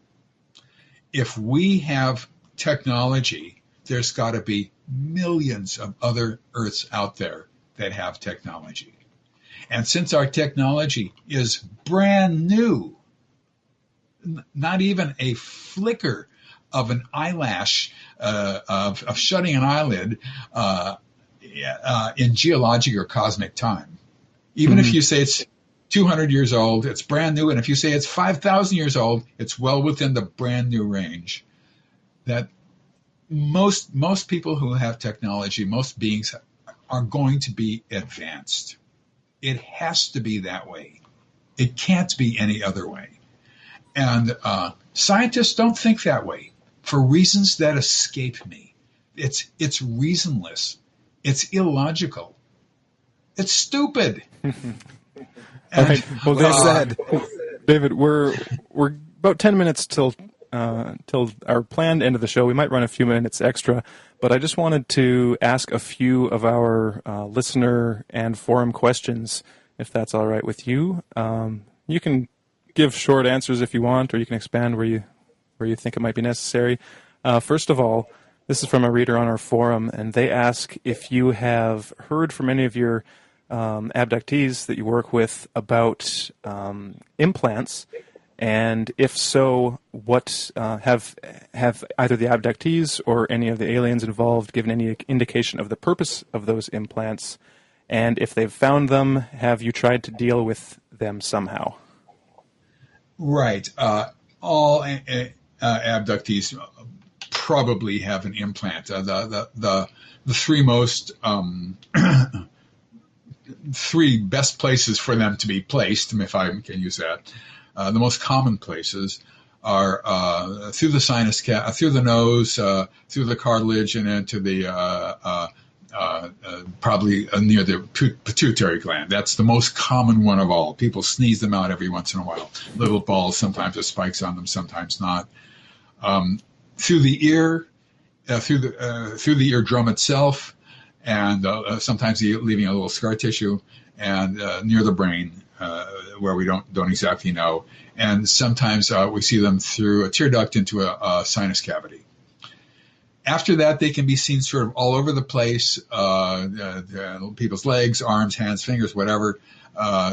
If we have technology, there's got to be millions of other Earths out there that have technology. And since our technology is brand new, not even a flicker of an eyelash of shutting an eyelid in geologic or cosmic time. Even if you say it's 200 years old, it's brand new. And if you say it's 5,000 years old, it's well within the brand new range. That most people who have technology, most beings are going to be advanced. It has to be that way. It can't be any other way. And scientists don't think that way for reasons that escape me. It's reasonless. It's illogical. It's stupid. All right. Well, said. David, we're about 10 minutes till our planned end of the show. We might run a few minutes extra, but I just wanted to ask a few of our listener and forum questions, if that's all right with you. You can give short answers if you want, or you can expand where you think it might be necessary. First of all, this is from a reader on our forum, and they ask if you have heard from any of your abductees that you work with about implants, and if so, what have either the abductees or any of the aliens involved given any indication of the purpose of those implants? And if they've found them, have you tried to deal with them somehow? Right. All abductees probably have an implant. The three most three best places for them to be placed, if I can use that. The most common places are through the sinus through the nose, through the cartilage, and into the probably near the pituitary gland. That's the most common one of all. People sneeze them out every once in a while. Little balls, sometimes with spikes on them, sometimes not. Through the ear, through the eardrum itself, and sometimes leaving a little scar tissue, and near the brain, where we don't exactly know. And sometimes we see them through a tear duct into a sinus cavity. After that, they can be seen sort of all over the place, people's legs, arms, hands, fingers, whatever,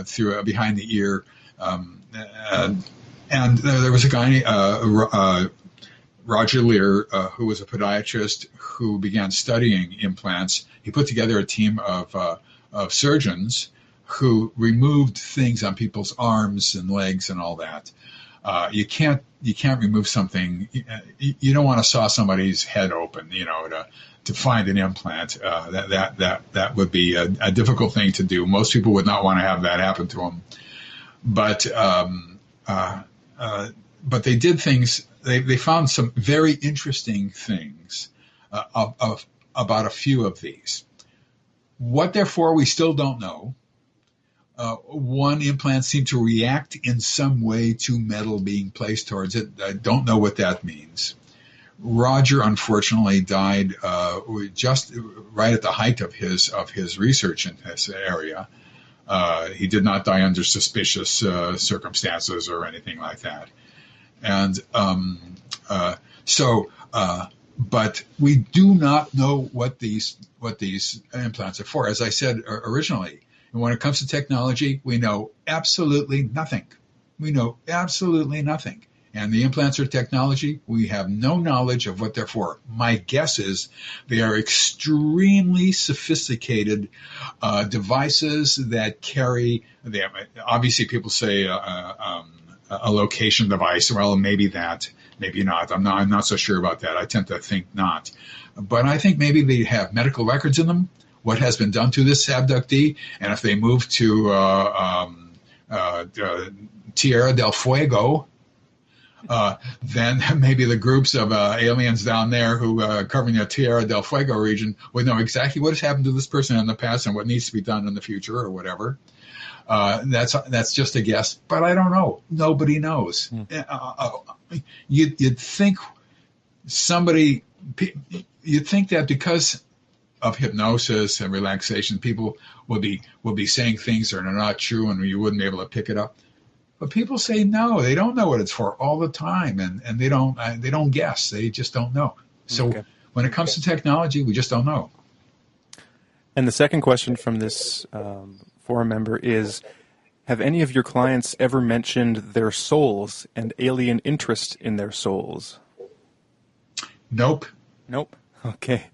through behind the ear. And there was a guy, Roger Lear, who was a podiatrist who began studying implants. He put together a team of surgeons who removed things on people's arms and legs and all that. You can't remove something. You don't want to saw somebody's head open, to find an implant. That would be a difficult thing to do. Most people would not want to have that happen to them. But they did things. They found some very interesting things about a few of these. What they're for, we still don't know. One implant seemed to react in some way to metal being placed towards it. I don't know what that means. Roger, unfortunately, died just right at the height of his research in this area. He did not die under suspicious circumstances or anything like that. And but we do not know what these implants are for. As I said originally, and when it comes to technology, we know absolutely nothing. We know absolutely nothing. And the implants are technology. We have no knowledge of what they're for. My guess is they are extremely sophisticated devices that carry them. Obviously, people say a location device. Well, maybe that, maybe not. I'm not so sure about that. I tend to think not. But I think maybe they have medical records in them, what has been done to this abductee, and if they move to Tierra del Fuego, then maybe the groups of aliens down there who covering the Tierra del Fuego region would know exactly what has happened to this person in the past and what needs to be done in the future or whatever. That's just a guess, but I don't know. Nobody knows. You'd think that because of hypnosis and relaxation, people will be saying things that are not true, and you wouldn't be able to pick it up. But people say no, they don't know what it's for all the time, and they don't guess. They just don't know. So when it comes to technology, we just don't know. And the second question from this forum member is, have any of your clients ever mentioned their souls and alien interest in their souls? Nope. Okay.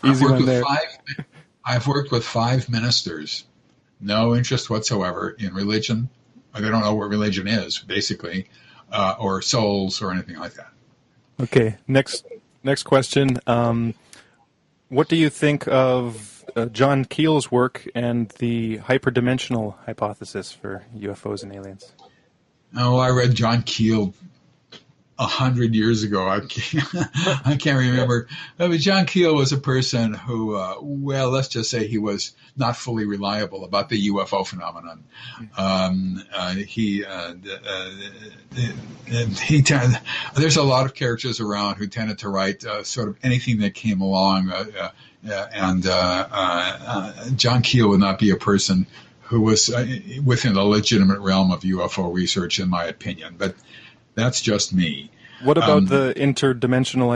Easy one there. I've worked with 5 ministers. No interest whatsoever in religion. They don't know what religion is, basically, or souls or anything like that. Okay. Next question. What do you think of John Keel's work and the hyperdimensional hypothesis for UFOs and aliens? Oh, I read John Keel 100 years ago. I can't remember. But John Keel was a person who, let's just say he was not fully reliable about the UFO phenomenon. There's a lot of characters around who tended to write sort of anything that came along, and John Keel would not be a person who was within the legitimate realm of UFO research, in my opinion. But that's just me. What about the interdimensional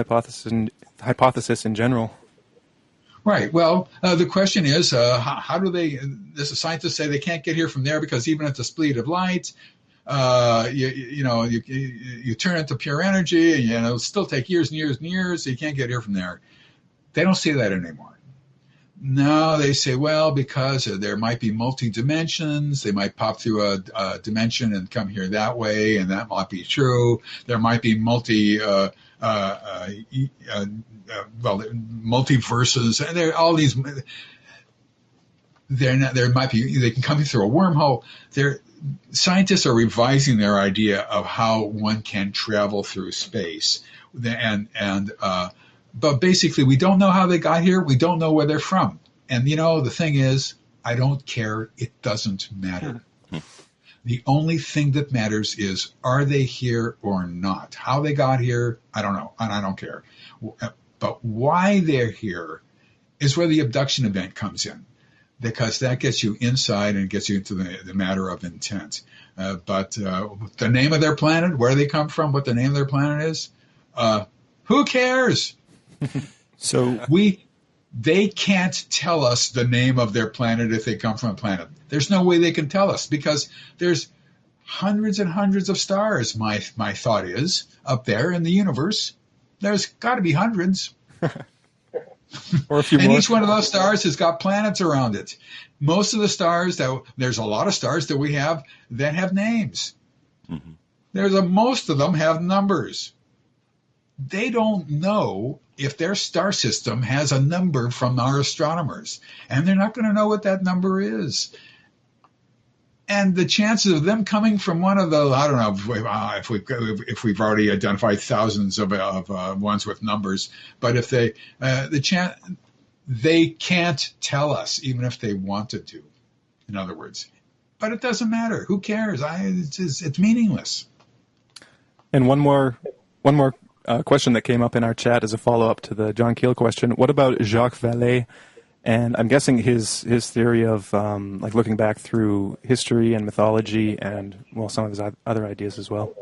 hypothesis in general? Right. Well, the question is, how do the scientists say they can't get here from there because even at the speed of light, you turn it to pure energy, and it'll still take years and years and years, so you can't get here from there. They don't say that anymore. No, they say, well, because there might be multi-dimensions, they might pop through a dimension and come here that way, and that might be true. There might be multiverses, and there are all these. There might be. They can come through a wormhole. Scientists are revising their idea of how one can travel through space, but basically, we don't know how they got here. We don't know where they're from. And, the thing is, I don't care. It doesn't matter. The only thing that matters is, are they here or not? How they got here, I don't know, and I don't care. But why they're here is where the abduction event comes in, because that gets you inside and gets you into the matter of intent. But the name of their planet, where they come from, what the name of their planet is, who cares? So they can't tell us the name of their planet if they come from a planet. There's no way they can tell us because there's hundreds and hundreds of stars. My thought is up there in the universe, there's got to be hundreds. Or a few more. And each one of those stars has got planets around it. Most of the stars, there's a lot of stars that we have that have names. Mm-hmm. Most of them have numbers. They don't know if their star system has a number from our astronomers, and they're not going to know what that number is. And the chances of them coming from one of the, I don't know if we've already identified thousands of ones with numbers, but if they can't tell us, even if they wanted to, in other words. But it doesn't matter. Who cares? It's meaningless. And one more question that came up in our chat as a follow-up to the John Keel question. What about Jacques Vallee? And I'm guessing his theory of looking back through history and mythology and, some of his other ideas as well.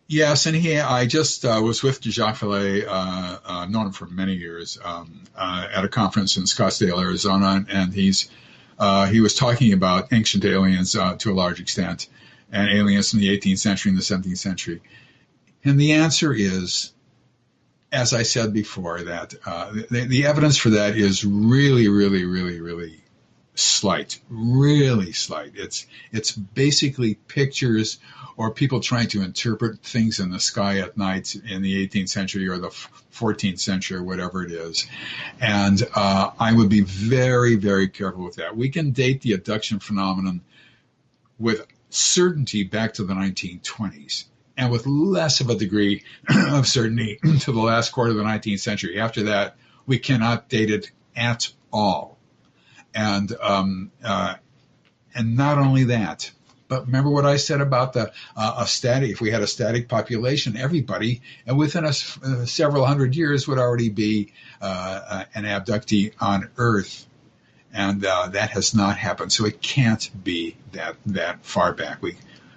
Yes, and I just was with Jacques Vallee, known him for many years, at a conference in Scottsdale, Arizona, and he was talking about ancient aliens to a large extent, and aliens in the 18th century and the 17th century. And the answer is, as I said before, that the evidence for that is really, really, really, really slight, really slight. It's basically pictures or people trying to interpret things in the sky at night in the 18th century or the 14th century or whatever it is. And I would be very, very careful with that. We can date the abduction phenomenon with certainty back to the 1920s. And with less of a degree of certainty to the last quarter of the 19th century. After that, we cannot date it at all. And And not only that, but remember what I said about the a static. If we had a static population, everybody, and within several hundred years, would already be an abductee on Earth, and that has not happened. So it can't be that far back.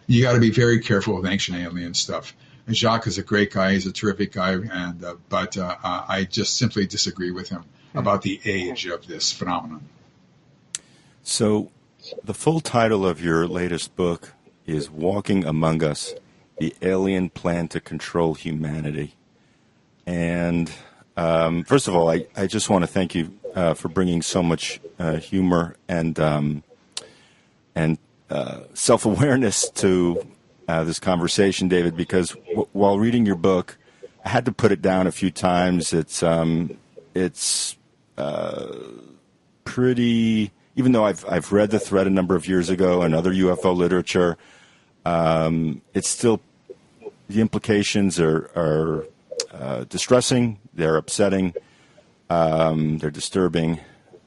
You got to be very careful with ancient alien stuff. And Jacques is a great guy. He's a terrific guy, but I just simply disagree with him about the age of this phenomenon. So, the full title of your latest book is Walking Among Us, The Alien Plan to Control Humanity. And first of all, I just want to thank you for bringing so much humor and self-awareness to this conversation, David, because while reading your book, I had to put it down a few times. It's pretty... Even though I've read the thread a number of years ago and other UFO literature, it's still, the implications are distressing, they're upsetting, they're disturbing.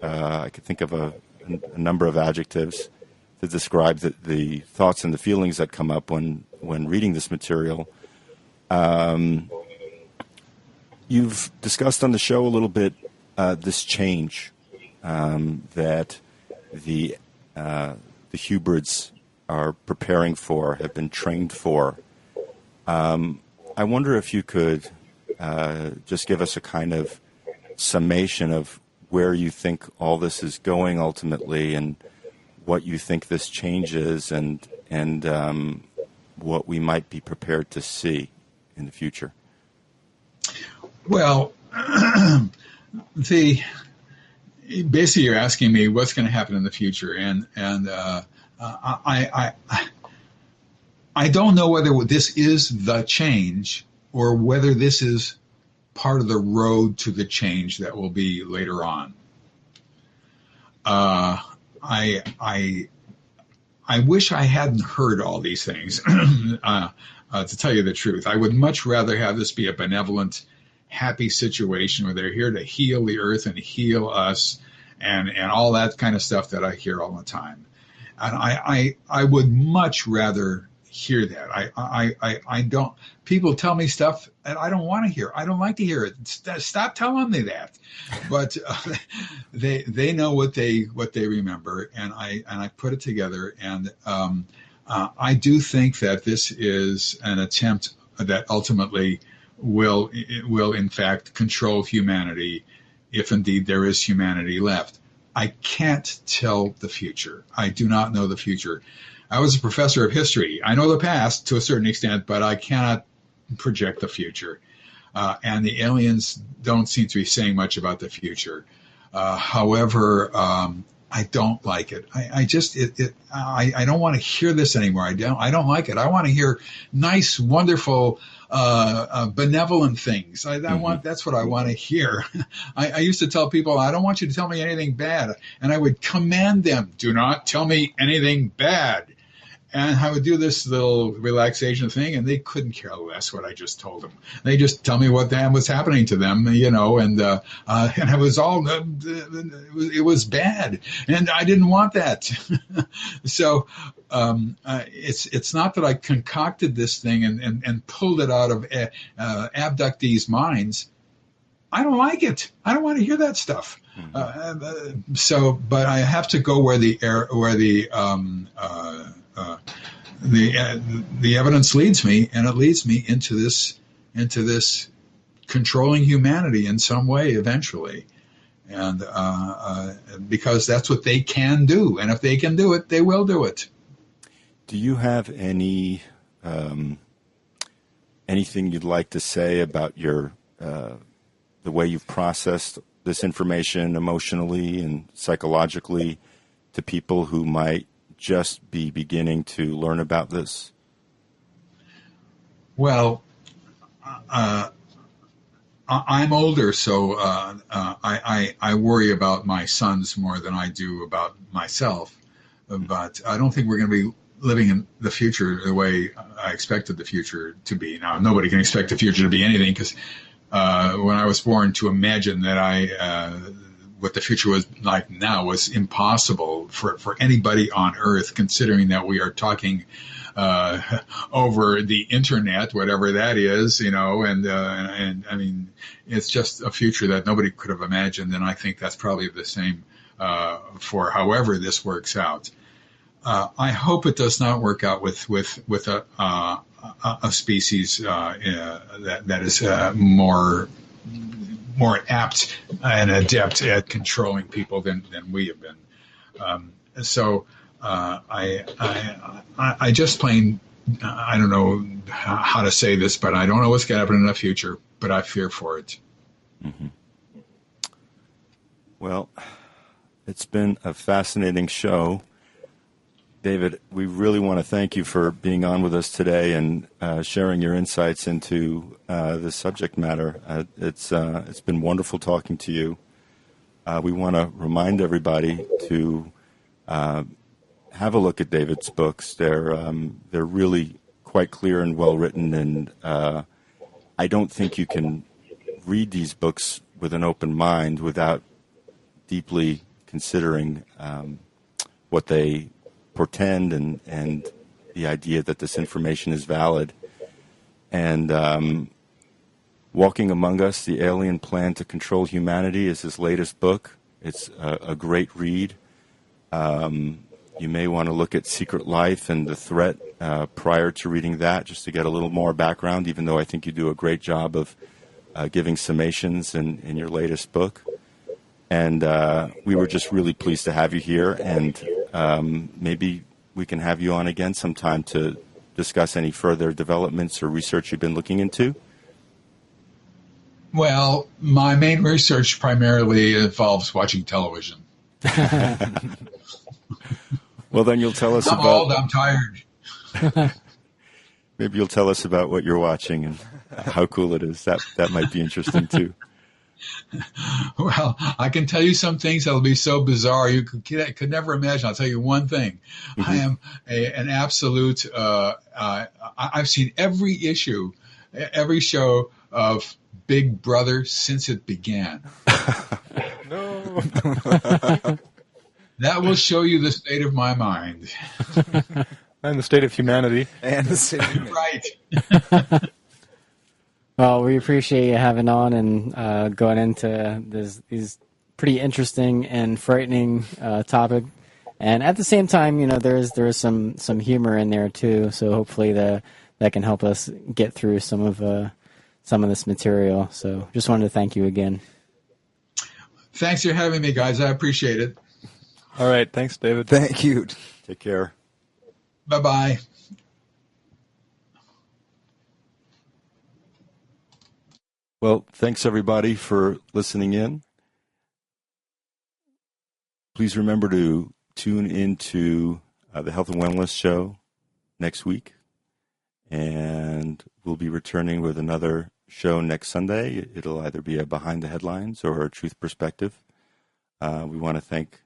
I could think of a number of adjectives to describe the thoughts and the feelings that come up when reading this material. You've discussed on the show a little bit this change that the hybrids are preparing for, have been trained for. I wonder if you could just give us a kind of summation of where you think all this is going ultimately, and what you think this change is, and what we might be prepared to see in the future. Well, basically, you're asking me what's going to happen in the future, and I don't know whether this is the change or whether this is part of the road to the change that will be later on. I wish I hadn't heard all these things. To tell you the truth, I would much rather have this be a benevolent, happy situation where they're here to heal the earth and heal us, and all that kind of stuff that I hear all the time. And I would much rather hear that. I don't. People tell me stuff that I don't want to hear. I don't like to hear it. Stop telling me that. But they know what they remember, and I put it together. And I do think that this is an attempt that ultimately will in fact control humanity, if indeed there is humanity left. I can't tell the future. I do not know the future. I was a professor of history. I know the past to a certain extent, but I cannot project the future. And the aliens don't seem to be saying much about the future. However, I don't like it. I don't want to hear this anymore. I don't like it. I want to hear nice, wonderful, benevolent things. That's what I want to hear. I used to tell people, I don't want you to tell me anything bad. And I would command them, do not tell me anything bad. And I would do this little relaxation thing, and they couldn't care less what I just told them. They just tell me what was happening to them, and it was all, it was bad, and I didn't want that. So it's not that I concocted this thing and pulled it out of abductees' minds. I don't like it. I don't want to hear that stuff. But I have to go where the evidence leads me, and it leads me into this controlling humanity in some way eventually, and because that's what they can do, and if they can do it, they will do it. Do you have anything you'd like to say about your the way you've processed this information emotionally and psychologically to people who might just be beginning to learn about this? Well, I'm older, so I worry about my sons more than I do about myself. But I don't think we're going to be living in the future the way I expected the future to be. Now, nobody can expect the future to be anything, because when I was born, to imagine that what the future was like now was impossible for anybody on Earth, considering that we are talking over the internet, whatever that is, and I mean, it's just a future that nobody could have imagined, and I think that's probably the same for however this works out. I hope it does not work out with a species that is more apt and adept at controlling people than we have been. So I just plain, I don't know how to say this, but I don't know what's going to happen in the future, but I fear for it. Mm-hmm. Well, it's been a fascinating show. David, we really want to thank you for being on with us today and sharing your insights into this subject matter. It's been wonderful talking to you. We want to remind everybody to have a look at David's books. They're really quite clear and well written, and I don't think you can read these books with an open mind without deeply considering what they portend and the idea that this information is valid. And Walking Among Us, The Alien Plan to Control Humanity is his latest book. It's a great read. You may want to look at Secret Life and The Threat prior to reading that, just to get a little more background, even though I think you do a great job of giving summations in your latest book. And we were just really pleased to have you here, and maybe we can have you on again sometime to discuss any further developments or research you've been looking into. Well, my main research primarily involves watching television. Well, then you'll tell us I'm old, I'm tired. Maybe you'll tell us about what you're watching and how cool it is. That might be interesting too. Well, I can tell you some things that'll be so bizarre you could never imagine. I'll tell you one thing. Mm-hmm. I am an absolute. I've seen every issue, every show of Big Brother since it began. No. That will show you the state of my mind. And the state of humanity. And the state of humanity. Right. Well, we appreciate you having on and going into these pretty interesting and frightening topic. And at the same time, there's some humor in there too. So hopefully that can help us get through some of this material. So just wanted to thank you again. Thanks for having me, guys. I appreciate it. All right. Thanks, David. Thank you. Take care. Bye-bye. Well, thanks everybody for listening in. Please remember to tune into the Health and Wellness Show next week. And we'll be returning with another show next Sunday. It'll either be a Behind the Headlines or a Truth Perspective. We want to thank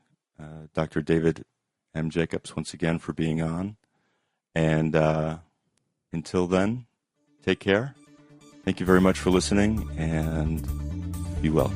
Dr. David M. Jacobs once again for being on. And until then, take care. Thank you very much for listening, and be well.